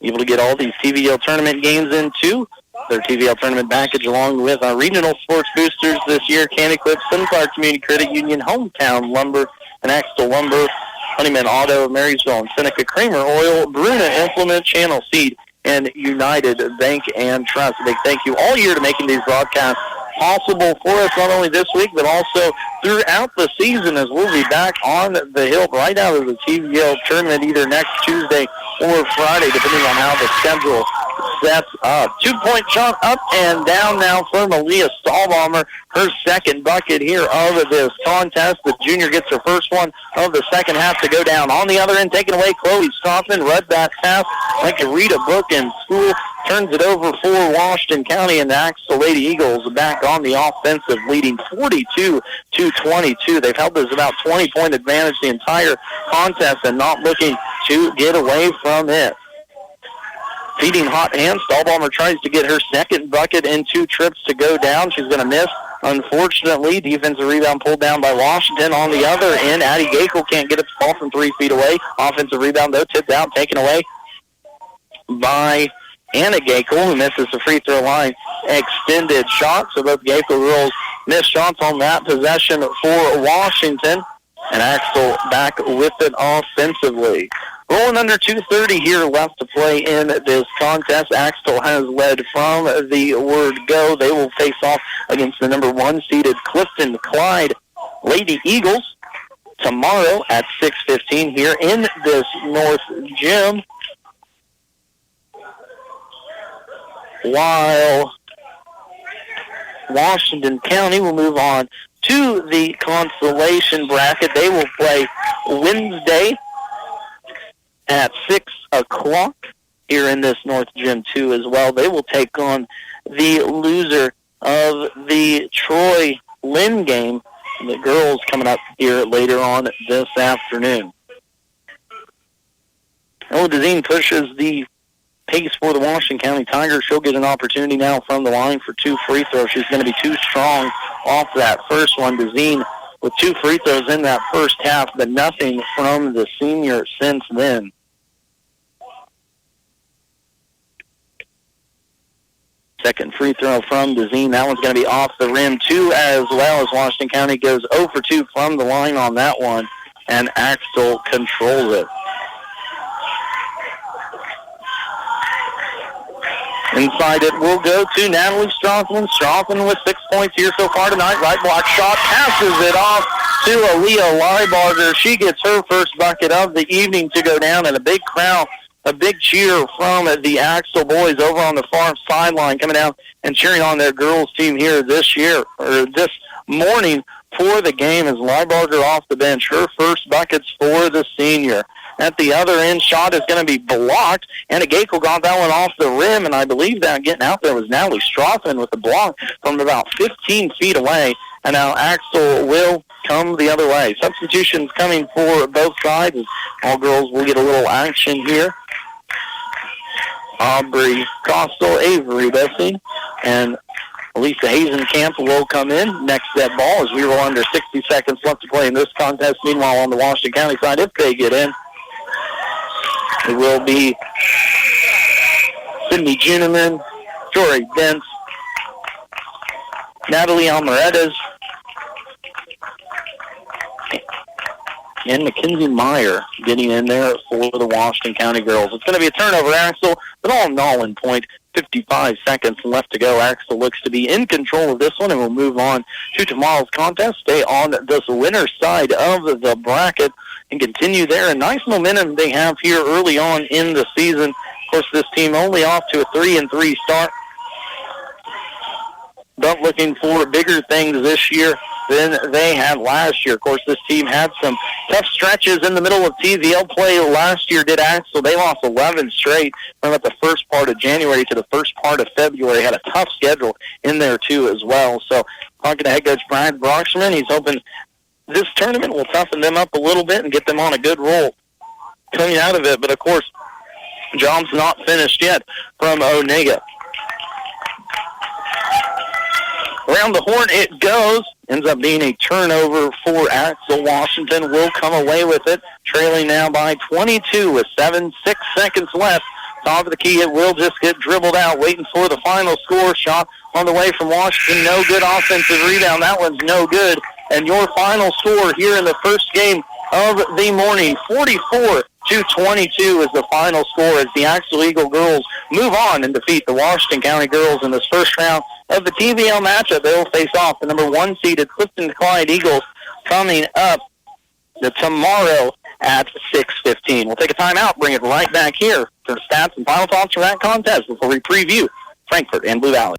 Able to get all these TVL tournament games into their TVL tournament package, along with our regional sports boosters this year, Candy Clip, Sinclair Community Credit Union, Hometown Lumber, and Axtell Lumber, Honeyman Auto, Marysville, and Seneca Kramer Oil, Bruna Implement, Channel Seed, and United Bank and Trust. A big thank you all year to making these broadcasts possible for us, not only this week, but also throughout the season, as we'll be back on the hill right out of the TVL tournament either next Tuesday or Friday, depending on how the schedule sets up. 2-point shot up and down now for Malia Stahlbaumer. Her second bucket here of this contest. The junior gets her first one of the second half to go down. On the other end, taken away, Chloe Stockman. Read that pass like to read a book in school. Turns it over for Washington County, and the Axtell Lady Eagles back on the offensive, leading 42-22. They've held this about 20-point advantage the entire contest and not looking to get away from it. Feeding hot hands, Stahlbaumer tries to get her second bucket in 2 trips to go down. She's going to miss. Unfortunately, defensive rebound pulled down by Washington. On the other end, Addie Gakel can't get its ball from 3 feet away. Offensive rebound, though, tipped out, taken away by Anna Gakel, who misses the free throw line extended shot. So both Gakel girls miss shots on that possession for Washington. And Axtell back with it offensively. Rolling under 2:30 here left to play in this contest. Axtell has led from the word go. They will face off against the number 1 seeded Clifton Clyde Lady Eagles tomorrow at 6:15 here in this North Gym. While Washington County will move on to the consolation bracket. They will play Wednesday at 6 o'clock here in this North Gym 2 as well. They will take on the loser of the Troy-Lynn game. The girls coming up here later on this afternoon. Ella Dezine pushes the pace for the Washington County Tigers. She'll get an opportunity now from the line for 2 free throws. She's going to be too strong off that first one. Dezine with 2 free throws in that first half, but nothing from the senior since then. Second free throw from Dezine. That one's going to be off the rim, too, as well, as Washington County goes 0 for 2 from the line on that one, and Axtell controls it. Inside it will go to Natalie Strothman. Strothman with 6 points here so far tonight. Right block shot, passes it off to Aaliyah Leibarger. She gets her first bucket of the evening to go down, and a big crowd, a big cheer from the Axtell boys over on the far sideline coming out and cheering on their girls team here this morning for the game as Leibarger off the bench. Her first buckets for the senior. At the other end, shot is going to be blocked, and Gakel got that one off the rim, and I believe that getting out there was Natalie Strothman with the block from about 15 feet away, and now Axtell will come the other way. Substitutions coming for both sides. All girls will get a little action here. Aubrey Costal, Avery Bessie, and Lisa Hazenkamp will come in next that ball as we roll under 60 seconds left to play in this contest. Meanwhile, on the Washington County side, if they get in, it will be Sydney Juneman, Jory Dents, Natalie Almiredes, and Mackenzie Meyer getting in there for the Washington County girls. It's going to be a turnover, Axtell, but all in all, in point, 55 seconds left to go. Axtell looks to be in control of this one, and we'll move on to tomorrow's contest. Stay on this winner's side of the bracket and continue there. A nice momentum they have here early on in the season. Of course, this team only off to a 3-3 start, but looking for bigger things this year than they had last year. Of course, this team had some tough stretches in the middle of TVL play last year, did Axtell. They lost 11 straight from about the first part of January to the first part of February. Had a tough schedule in there, too, as well. So, talking to head coach Brian Broxman, he's hoping this tournament will toughen them up a little bit and get them on a good roll coming out of it. But, of course, job's not finished yet from Onega. Around the horn it goes. Ends up being a turnover for Axtell. Washington will come away with it, trailing now by 22 with 6 seconds left. Top of the key, it will just get dribbled out, waiting for the final score. Shot on the way from Washington. No good offensive rebound. That one's no good. And your final score here in the first game of the morning, 44-22 is the final score as the Axtell Eagle girls move on and defeat the Washington County girls in this first round of the TVL matchup. They will face off the number 1 seeded Clifton Clyde Eagles coming up tomorrow at 6:15. We'll take a timeout, bring it right back here for stats and final thoughts from that contest before we preview Frankfort and Blue Valley.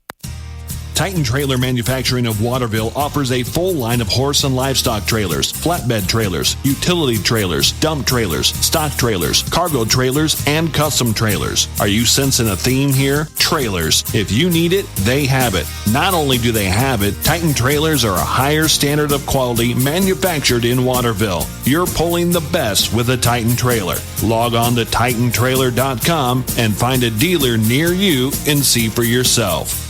Titan Trailer Manufacturing of Waterville offers a full line of horse and livestock trailers, flatbed trailers, utility trailers, dump trailers, stock trailers, cargo trailers, and custom trailers. Are you sensing a theme here? Trailers. If you need it, they have it. Not only do they have it, Titan Trailers are a higher standard of quality manufactured in Waterville. You're pulling the best with a Titan Trailer. Log on to TitanTrailer.com and find a dealer near you and see for yourself.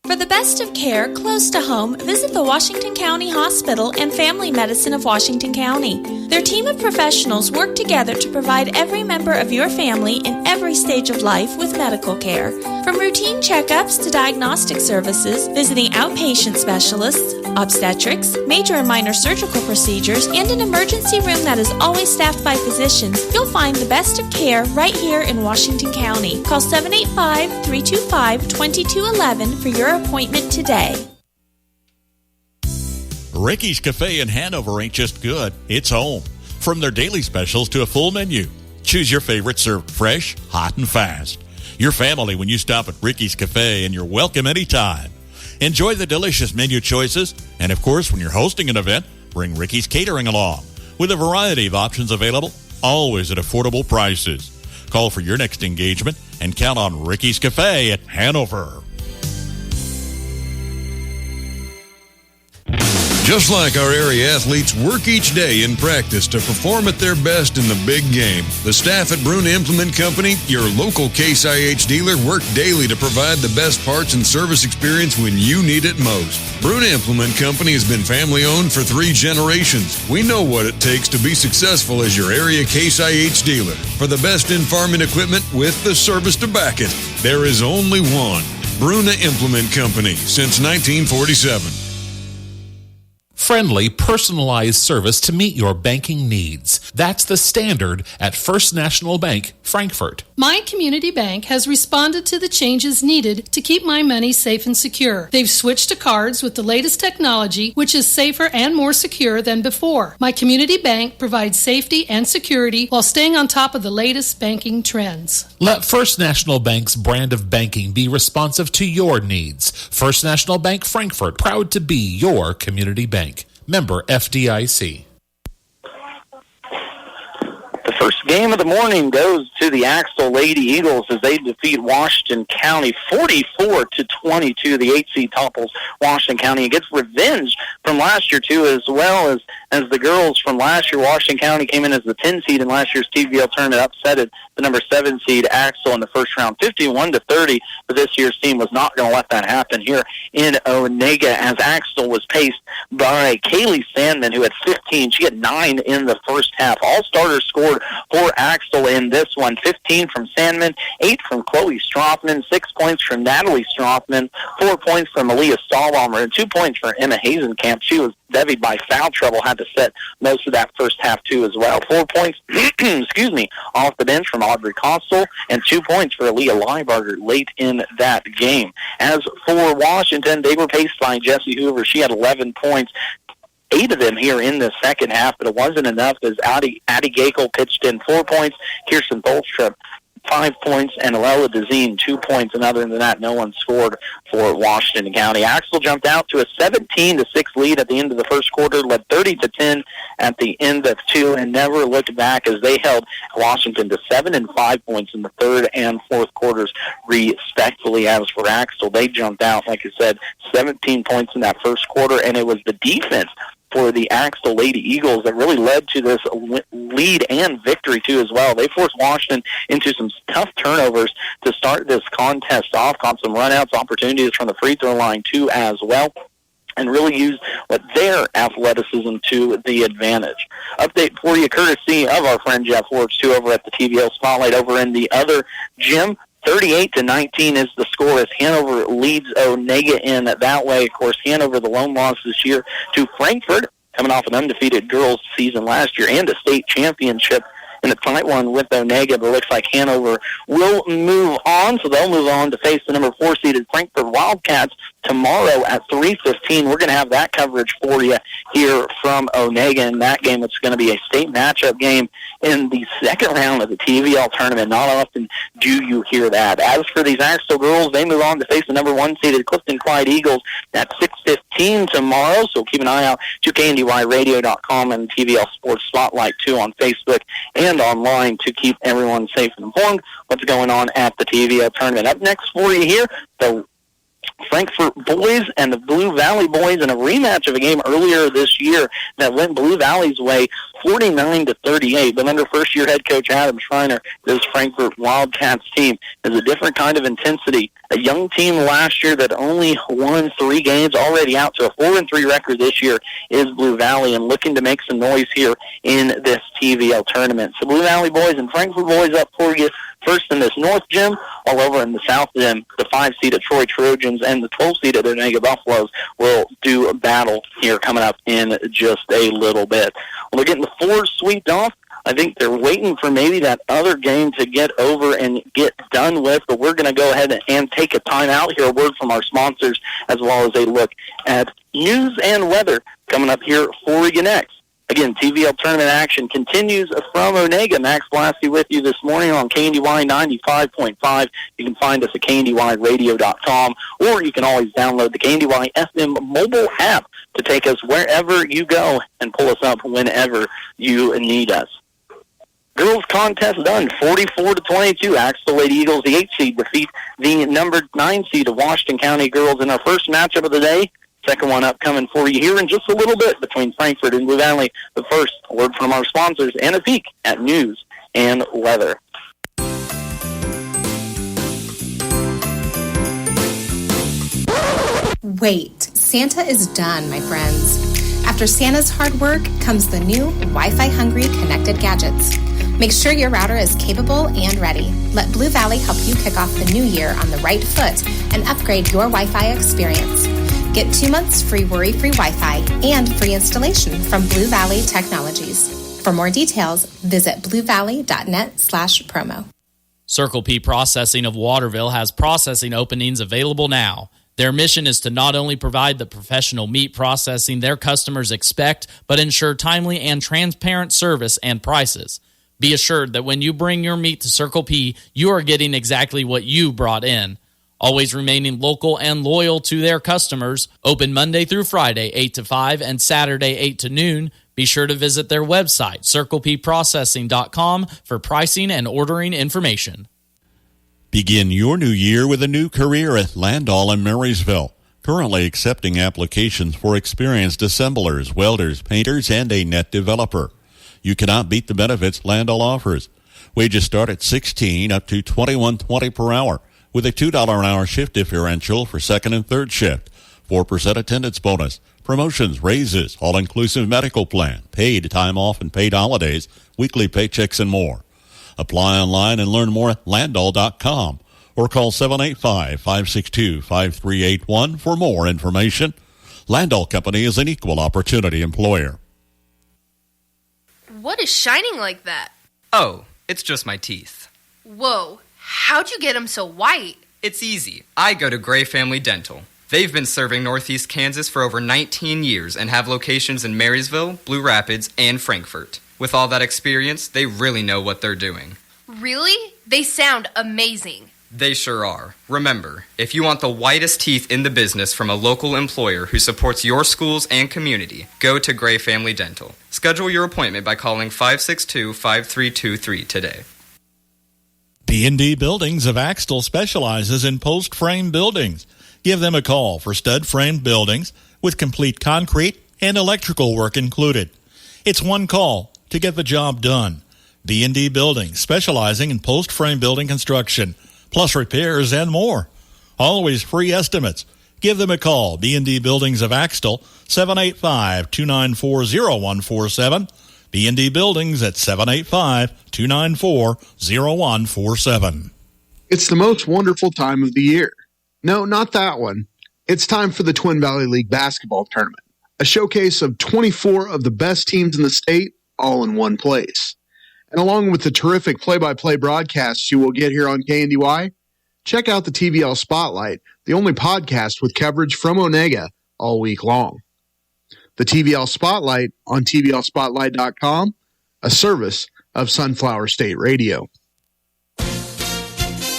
For the best of care close to home, visit the Washington County Hospital and Family Medicine of Washington County. Their team of professionals work together to provide every member of your family in every stage of life with medical care. From routine checkups to diagnostic services, visiting outpatient specialists, obstetrics, major and minor surgical procedures, and an emergency room that is always staffed by physicians, you'll find the best of care right here in Washington County. Call 785-325-2211 for your appointment today. Ricky's Cafe in Hanover ain't just good, it's home. From their daily specials to a full menu, choose your favorite served fresh, hot, and fast. Your family when you stop at Ricky's Cafe, and you're welcome anytime. Enjoy the delicious menu choices, and of course, when you're hosting an event, bring Ricky's Catering along. With a variety of options available, always at affordable prices. Call for your next engagement and count on Ricky's Cafe at Hanover. Just like our area athletes work each day in practice to perform at their best in the big game, the staff at Bruna Implement Company, your local Case IH dealer, work daily to provide the best parts and service experience when you need it most. Bruna Implement Company has been family-owned for 3 generations. We know what it takes to be successful as your area Case IH dealer. For the best in farming equipment with the service to back it, there is only one. Bruna Implement Company, since 1947. Friendly, personalized service to meet your banking needs. That's the standard at First National Bank, Frankfort. My community bank has responded to the changes needed to keep my money safe and secure. They've switched to cards with the latest technology, which is safer and more secure than before. My community bank provides safety and security while staying on top of the latest banking trends. Let First National Bank's brand of banking be responsive to your needs. First National Bank, Frankfort, proud to be your community bank. Member FDIC. The first game of the morning goes to the Axtell Lady Eagles as they defeat Washington County 44-22. The 8 seed topples Washington County and gets revenge from last year too, as well as the girls from last year. Washington County came in as the 10 seed in last year's TVL tournament, upsetted the number 7 seed Axtell in the first round 51-30. But this year's team was not going to let that happen here in Onega, as Axtell was paced by Kaylee Sandman, who had 15. She had 9 in the first half. All starters scored for Axtell in this one. 15 from Sandman, 8 from Chloe Strothman, 6 points from Natalie Strothman, 4 points from Aaliyah Stahlbaumer, and 2 points for Emma Hazenkamp. She was devied by foul trouble, had to set most of that first half too as well. 4 points, off the bench from Audrey Costel, and 2 points for Aaliyah Liebarger late in that game. As for Washington, they were paced by Jessie Hoover. She had 11 points. 8 of them here in the second half, but it wasn't enough as Addie Gakel pitched in 4 points, Kirsten Tholstrup 5 points, and Alella Dezine 2 points, and other than that, no one scored for Washington County. Axtell jumped out to a 17-6 lead at the end of the first quarter, led 30-10 at the end of 2, and never looked back as they held Washington to 7 and 5 points in the third and fourth quarters, respectively. As for Axtell, they jumped out, like I said, 17 points in that first quarter, and it was the defense for the Axtell Lady Eagles that really led to this lead and victory too as well. They forced Washington into some tough turnovers to start this contest off, caught some runouts, opportunities from the free throw line too as well, and really used their athleticism to the advantage. Update for you courtesy of our friend Jeff Forbes too over at the TVL Spotlight over in the other gym. 38-19 is the score as Hanover leads Onega in that way. Of course, Hanover, the lone loss this year to Frankfort, coming off an undefeated girls season last year and a state championship in a tight one with Onega, but it looks like Hanover will move on, so they'll move on to face the number 4 seeded Frankfort Wildcats tomorrow at 3:15. We're going to have that coverage for you here from Onega. In that game, it's going to be a state matchup game in the second round of the TVL tournament. Not often do you hear that. As for these Axtell girls, they move on to face the number 1 seeded Clifton Clyde Eagles at 6:15 tomorrow. So keep an eye out to KNDYradio.com and TVL Sports Spotlight too on Facebook and online to keep everyone safe and informed what's going on at the TVL tournament. Up next for you here, the Frankfort boys and the Blue Valley boys in a rematch of a game earlier this year that went Blue Valley's way 49-38. But under first-year head coach Adam Schreiner, this Frankfort Wildcats team is a different kind of intensity. A young team last year that only won 3 games, already out to a 4-3 record this year is Blue Valley, and looking to make some noise here in this TVL tournament. So Blue Valley boys and Frankfort boys up for you. First in this north gym, all over in the south gym, the 5-seeded Troy Trojans and the 12-seeded Onega Buffaloes will do a battle here coming up in just a little bit. Well, they're getting the 4s swept off. I think they're waiting for maybe that other game to get over and get done with, but we're going to go ahead and take a time out here, a word from our sponsors, as well as a look at news and weather coming up here for you next. Again, TVL tournament action continues from Onega. Max Blasty with you this morning on KNDY 95.5. You can find us at KNDYradio.com, or you can always download the KNDY FM mobile app to take us wherever you go and pull us up whenever you need us. Girls contest done, 44-22. Axtell Lady Eagles, the 8 seed, defeat the number 9 seed of Washington County girls in our first matchup of the day. Second one up coming for you here in just a little bit between Frankfort and Blue Valley. But first, a word from our sponsors and a peek at news and weather. Wait, Santa is done, my friends. After Santa's hard work comes the new Wi-Fi hungry connected gadgets. Make sure your router is capable and ready. Let Blue Valley help you kick off the new year on the right foot and upgrade your Wi-Fi experience. Get 2 months free worry-free Wi-Fi and free installation from Blue Valley Technologies. For more details, visit bluevalley.net/promo. Circle P Processing of Waterville has processing openings available now. Their mission is to not only provide the professional meat processing their customers expect, but ensure timely and transparent service and prices. Be assured that when you bring your meat to Circle P, you are getting exactly what you brought in. Always remaining local and loyal to their customers. Open Monday through Friday, 8 to 5, and Saturday, 8 to noon. Be sure to visit their website, circlepprocessing.com, for pricing and ordering information. Begin your new year with a new career at Landall in Marysville. Currently accepting applications for experienced assemblers, welders, painters, and a net developer. You cannot beat the benefits Landall offers. Wages start at $16 up to $21.20 per hour, with a $2 an hour shift differential for second and third shift, 4% attendance bonus, promotions, raises, all-inclusive medical plan, paid time off and paid holidays, weekly paychecks, and more. Apply online and learn more at landall.com or call 785-562-5381 for more information. Landall Company is an equal opportunity employer. What is shining like that? Oh, it's just my teeth. Whoa. How'd you get them so white? It's easy. I go to Gray Family Dental. They've been serving Northeast Kansas for over 19 years and have locations in Marysville, Blue Rapids, and Frankfort. With all that experience, they really know what they're doing. Really? They sound amazing. They sure are. Remember, if you want the whitest teeth in the business from a local employer who supports your schools and community, go to Gray Family Dental. Schedule your appointment by calling 562-5323 today. B&D Buildings of Axtell specializes in post-frame buildings. Give them a call for stud-frame buildings with complete concrete and electrical work included. It's one call to get the job done. B&D Buildings, specializing in post-frame building construction, plus repairs and more. Always free estimates. Give them a call. B&D Buildings of Axtell, 785-294-0147. B&D Buildings at 785-294-0147. It's the most wonderful time of the year. No, not that one. It's time for the Twin Valley League basketball tournament, a showcase of 24 of the best teams in the state, all in one place. And along with the terrific play-by-play broadcasts you will get here on KNDY, check out the TVL Spotlight, the only podcast with coverage from Onega all week long. The TVL Spotlight on TVLspotlight.com, a service of Sunflower State Radio.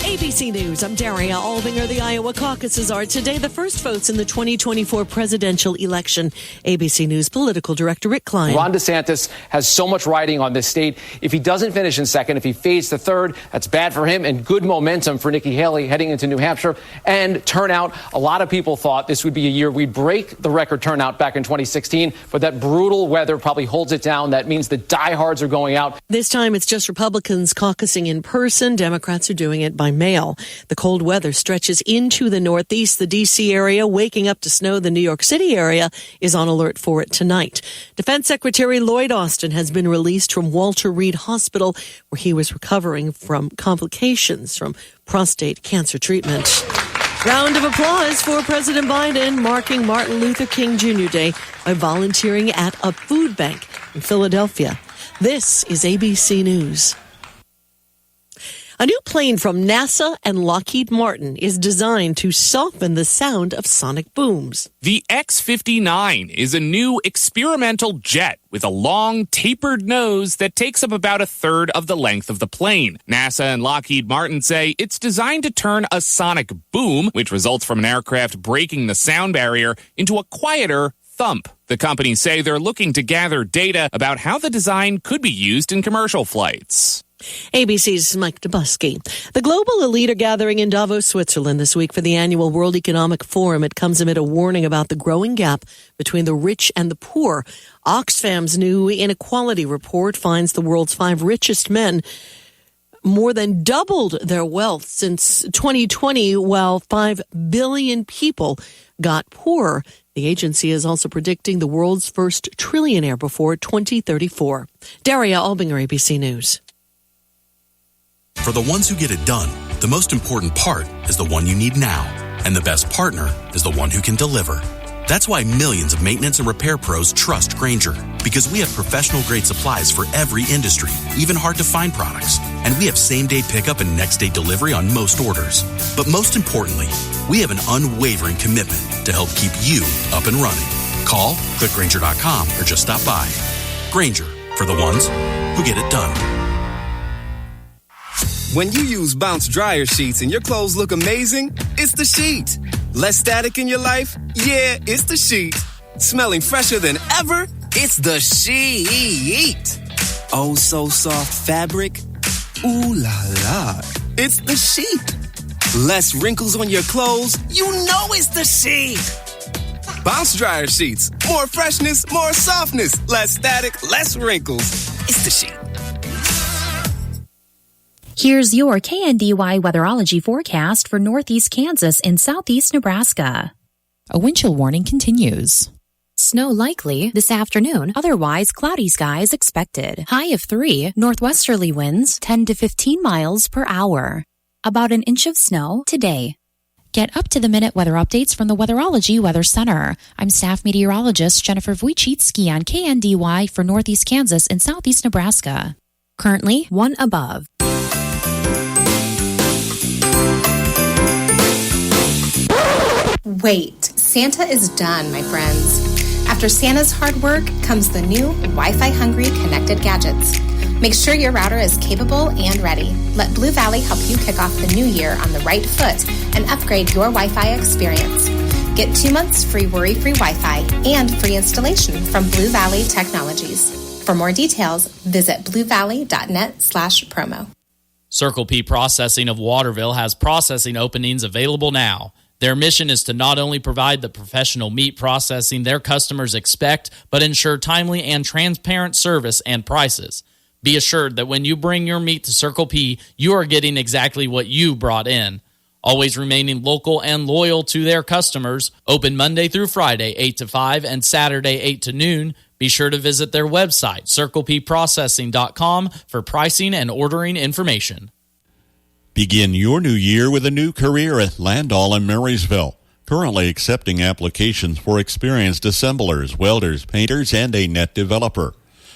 ABC News, I'm Daria Albinger. The Iowa caucuses are today the first votes in the 2024 presidential election. ABC News political director Rick Klein. Ron DeSantis has so much riding on this state. If he doesn't finish in second, if he fades to third, that's bad for him and good momentum for Nikki Haley heading into New Hampshire. And turnout, a lot of people thought this would be a year we'd break the record turnout back in 2016, but that brutal weather probably holds it down. That means the diehards are going out. This time it's just Republicans caucusing in person. Democrats are doing it by mail. The cold weather stretches into the Northeast, the D.C. area, waking up to snow. The New York City area is on alert for it tonight. Defense Secretary Lloyd Austin has been released from Walter Reed Hospital, where he was recovering from complications from prostate cancer treatment. Round of applause for President Biden, marking Martin Luther King Jr. Day by volunteering at a food bank in Philadelphia. This is ABC News. A new plane from NASA and Lockheed Martin is designed to soften the sound of sonic booms. The X-59 is a new experimental jet with a long, tapered nose that takes up about a third of the length of the plane. NASA and Lockheed Martin say it's designed to turn a sonic boom, which results from an aircraft breaking the sound barrier, into a quieter thump. The companies say they're looking to gather data about how the design could be used in commercial flights. ABC's Mike Dubusky. The global elite are gathering in Davos, Switzerland this week for the annual World Economic Forum. It comes amid a warning about the growing gap between the rich and the poor. Oxfam's new inequality report finds the world's 5 richest men more than doubled their wealth since 2020, while 5 billion people got poorer. The agency is also predicting the world's first trillionaire before 2034. Daria Albinger, ABC News. For the ones who get it done, the most important part is the one you need now. And the best partner is the one who can deliver. That's why millions of maintenance and repair pros trust Grainger. Because we have professional-grade supplies for every industry, even hard-to-find products. And we have same-day pickup and next-day delivery on most orders. But most importantly, we have an unwavering commitment to help keep you up and running. Call, click Grainger.com, or just stop by. Grainger, for the ones who get it done. When you use Bounce dryer sheets and your clothes look amazing, it's the sheet. Less static in your life? Yeah, it's the sheet. Smelling fresher than ever? It's the sheet. Oh, so soft fabric? Ooh la la. It's the sheet. Less wrinkles on your clothes? You know it's the sheet. Bounce dryer sheets. More freshness, more softness. Less static, less wrinkles. It's the sheet. Here's your KNDY weatherology forecast for northeast Kansas and southeast Nebraska. A wind chill warning continues. Snow likely this afternoon, otherwise cloudy skies expected. High of 3, northwesterly winds 10 to 15 miles per hour. About an inch of snow today. Get up-to-the-minute weather updates from the Weatherology Weather Center. I'm staff meteorologist Jennifer Wojcicki on KNDY for northeast Kansas and southeast Nebraska. Currently 1 above. Wait, Santa is done, my friends. After Santa's hard work comes the new Wi-Fi hungry connected gadgets. Make sure your router is capable and ready. Let Blue Valley help you kick off the new year on the right foot and upgrade your Wi-Fi experience. Get 2 months free worry-free Wi-Fi and free installation from Blue Valley Technologies. For more details, visit bluevalley.net/promo. Circle P Processing of Waterville has processing openings available now. Their mission is to not only provide the professional meat processing their customers expect, but ensure timely and transparent service and prices. Be assured that when you bring your meat to Circle P, you are getting exactly what you brought in. Always remaining local and loyal to their customers. Open Monday through Friday, 8 to 5, and Saturday, 8 to noon. Be sure to visit their website, circlepprocessing.com, for pricing and ordering information. Begin your new year with a new career at Landall in Marysville. Currently accepting applications for experienced assemblers, welders, painters, and a net developer.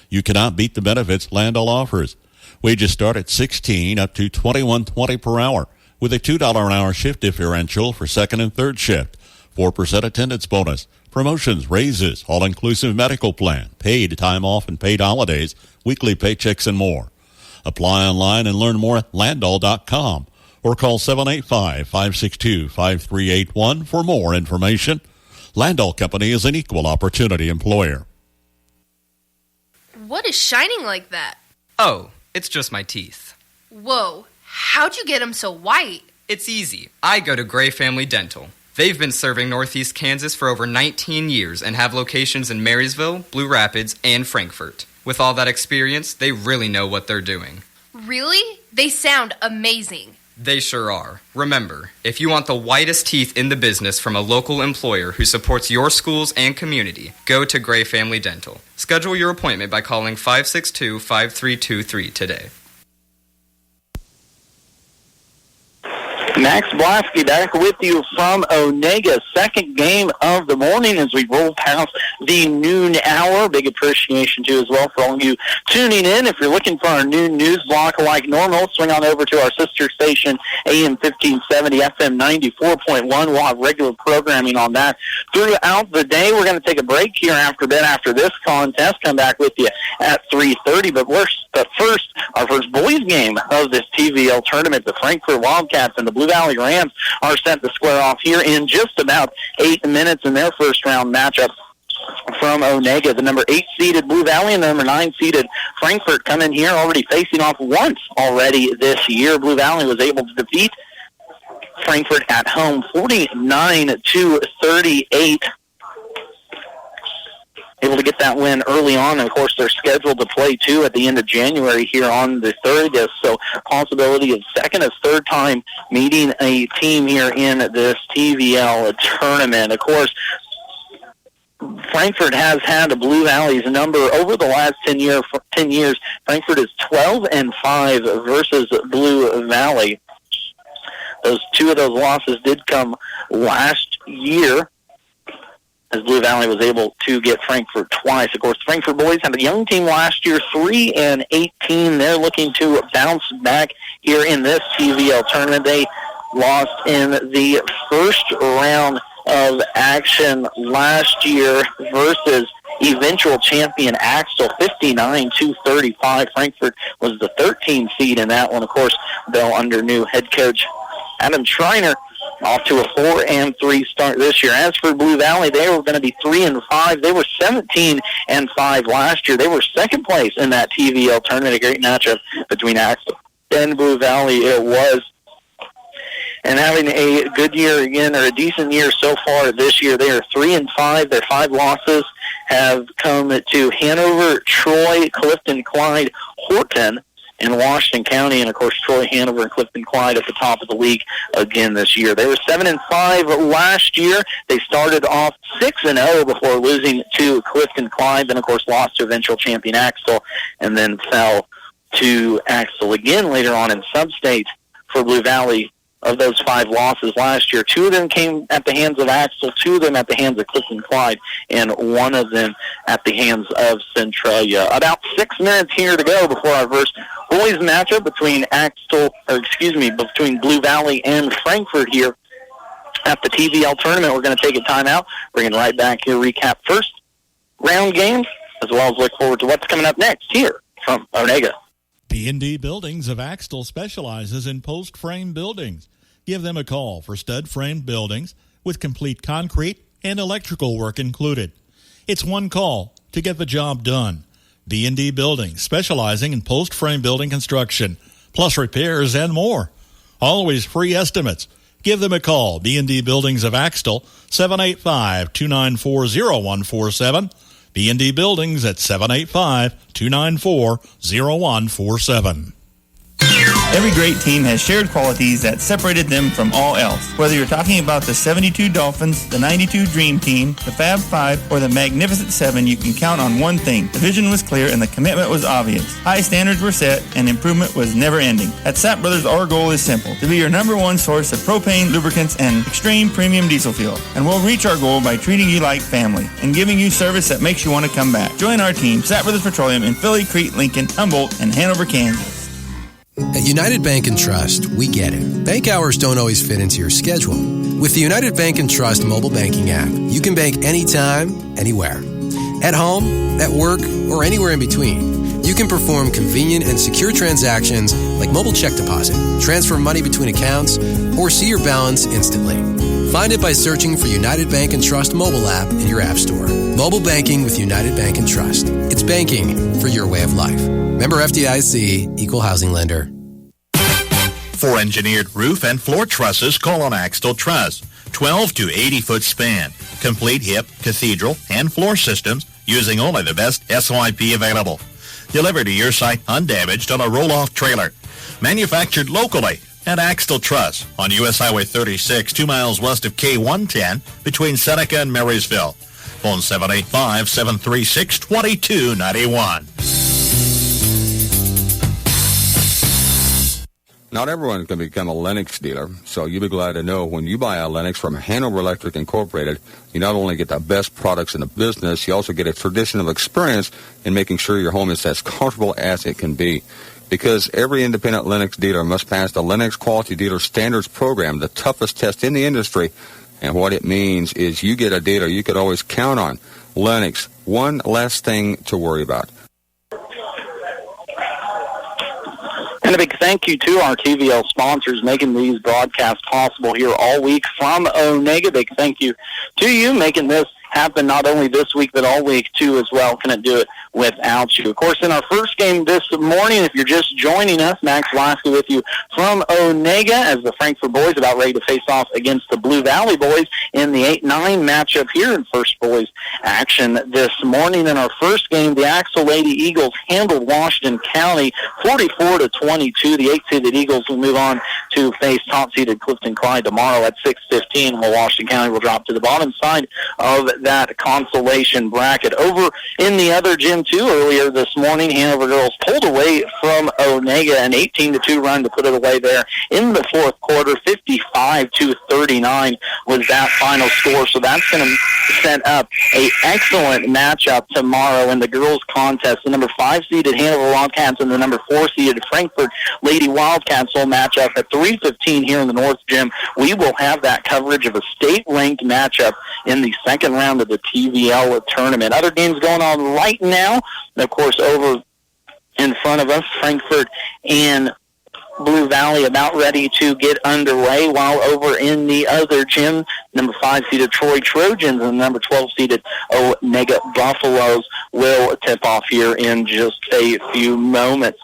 You cannot beat the benefits Landall offers. Wages start at $16 up to $21.20 per hour. with a $2 an hour shift differential for second and third shift, 4% attendance bonus, promotions, raises, all-inclusive medical plan, paid time off and paid holidays, weekly paychecks, and more. Apply online and learn more at Landall.com or call 785-562-5381 for more information. Landall Company is an equal opportunity employer. What is shining like that? Oh, it's just my teeth. Whoa, how'd you get them so white? It's easy. I go to Gray Family Dental. They've been serving Northeast Kansas for over 19 years and have locations in Marysville, Blue Rapids, and Frankfort. With all that experience, they really know what they're doing. Really? They sound amazing. They sure are. Remember, if you want the whitest teeth in the business from a local employer who supports your schools and community, go to Gray Family Dental. Schedule your appointment by calling 562-5323 today. Max Blasky back with you from Onega. Second game of the morning as we roll past the noon hour. Big appreciation, too, as well for all of you tuning in. If you're looking for our noon news block like normal, swing on over to our sister station, AM 1570, FM 94.1. We'll have regular programming on that throughout the day. We're going to take a break here after this contest. Come back with you at 3:30. But first, our first boys game of this TVL tournament. The Frankfort Wildcats and the Blue Valley Rams are set to square off here in just about 8 minutes in their first round matchup from Onega. The number 8 seeded Blue Valley and the number 9 seeded Frankfort come in here already facing off once already this year. Blue Valley was able to defeat Frankfort at home 49-38. Able to get that win early on, and of course they're scheduled to play too at the end of January here on the 30th, so possibility of second or third time meeting a team here in this TVL tournament. Of course, Frankfort has had Blue Valley's number over the last 10 years. Frankfort is 12-5 versus Blue Valley. Two of those losses did come last year, as Blue Valley was able to get Frankfort twice. Of course, the Frankfort boys had a young team last year, 3-18. They're looking to bounce back here in this TVL tournament. They lost in the first round of action last year versus eventual champion Axtell, 59-35. Frankfort was the 13th seed in that one. Of course, though, under new head coach Adam Schreiner, off to a 4-3 start this year. As for Blue Valley, they were going to be 3-5. They were 17-5 last year. They were second place in that TVL tournament. A great matchup between Axtell and Blue Valley it was. And having a good year again, or a decent year so far this year, they are 3-5. Their 5 losses have come to Hanover, Troy, Clifton, Clyde, Horton, in Washington County, and of course Troy, Hanover, and Clifton Clyde at the top of the league again this year. They were 7-5 last year. They started off 6-0 before losing to Clifton Clyde, then of course lost to eventual champion Axtell, and then fell to Axtell again later on in sub-state for Blue Valley. Of those 5 losses last year, 2 of them came at the hands of Axtell, 2 of them at the hands of Clifton Clyde, and 1 of them at the hands of Centralia. About 6 minutes here to go before our first boys matchup between between Blue Valley and Frankfort here at the TVL tournament. We're going to take a timeout, bringing right back here, recap first round games, as well as look forward to what's coming up next here from Onega. KNDY Buildings of Axtell specializes in post-frame buildings. Give them a call for stud-frame buildings with complete concrete and electrical work included. It's one call to get the job done. KNDY Buildings, specializing in post-frame building construction, plus repairs and more. Always free estimates. Give them a call. KNDY Buildings of Axtell, 785-294-0147. KNDY Buildings at 785-294-0147. Every great team has shared qualities that separated them from all else. Whether you're talking about the 72 Dolphins, the 92 Dream Team, the Fab Five, or the Magnificent Seven, you can count on one thing. The vision was clear and the commitment was obvious. High standards were set and improvement was never ending. At Sapp Brothers, our goal is simple: to be your number one source of propane, lubricants, and extreme premium diesel fuel. And we'll reach our goal by treating you like family and giving you service that makes you want to come back. Join our team, Sapp Brothers Petroleum, in Philly, Crete, Lincoln, Humboldt, and Hanover, Kansas. At United Bank and Trust, we get it. Bank hours don't always fit into your schedule. With the United Bank and Trust mobile banking app, you can bank anytime, anywhere. At home, at work, or anywhere in between. You can perform convenient and secure transactions like mobile check deposit, transfer money between accounts, or see your balance instantly. Find it by searching for United Bank and Trust mobile app in your app store. Mobile banking with United Bank and Trust. It's banking for your way of life. Member FDIC, Equal Housing Lender. For engineered roof and floor trusses, call on Axtell Truss. 12 to 80-foot span. Complete hip, cathedral, and floor systems using only the best SYP available. Delivered to your site undamaged on a roll-off trailer. Manufactured locally at Axtell Truss on U.S. Highway 36, 2 miles west of K110 between Seneca and Marysville. Phone 785-736-2291. Not everyone can become a Lennox dealer, so you'll be glad to know when you buy a Lennox from Hanover Electric Incorporated, you not only get the best products in the business, you also get a tradition of experience in making sure your home is as comfortable as it can be. Because every independent Lennox dealer must pass the Lennox Quality Dealer Standards Program, the toughest test in the industry. And what it means is you get a dealer you could always count on. Lennox, one less thing to worry about. And a big thank you to our TVL sponsors making these broadcasts possible here all week from Onega. Big thank you to you making this happen not only this week but all week too as well. Couldn't do it without you. Of course, in our first game this morning, if you're just joining us, Max Lasky with you from Onega as the Frankfort boys about ready to face off against the Blue Valley boys in the 8-9 matchup here in first boys action this morning. In our first game, the Axtell Lady Eagles handled Washington County 44-22. The 8-seeded Eagles will move on to face top-seeded Clifton Clyde tomorrow at 6:15, while Washington County will drop to the bottom side of that consolation bracket. Over in the other gym, too, earlier this morning, Hanover girls pulled away from Onega, an 18-2 run to put it away there in the fourth quarter. 55-39 was that final score, so that's going to set up an excellent matchup tomorrow in the girls' contest. The number 5-seeded Hanover Wildcats and the number 4-seeded Frankfort Lady Wildcats will match up at 3:15 here in the North Gym. We will have that coverage of a state-ranked matchup in the second round of the TVL tournament. Other games going on right now. Of course, over in front of us, Frankfort and Blue Valley about ready to get underway, while over in the other gym, number 5-seeded Troy Trojans and number 12-seeded Onega Buffaloes will tip off here in just a few moments.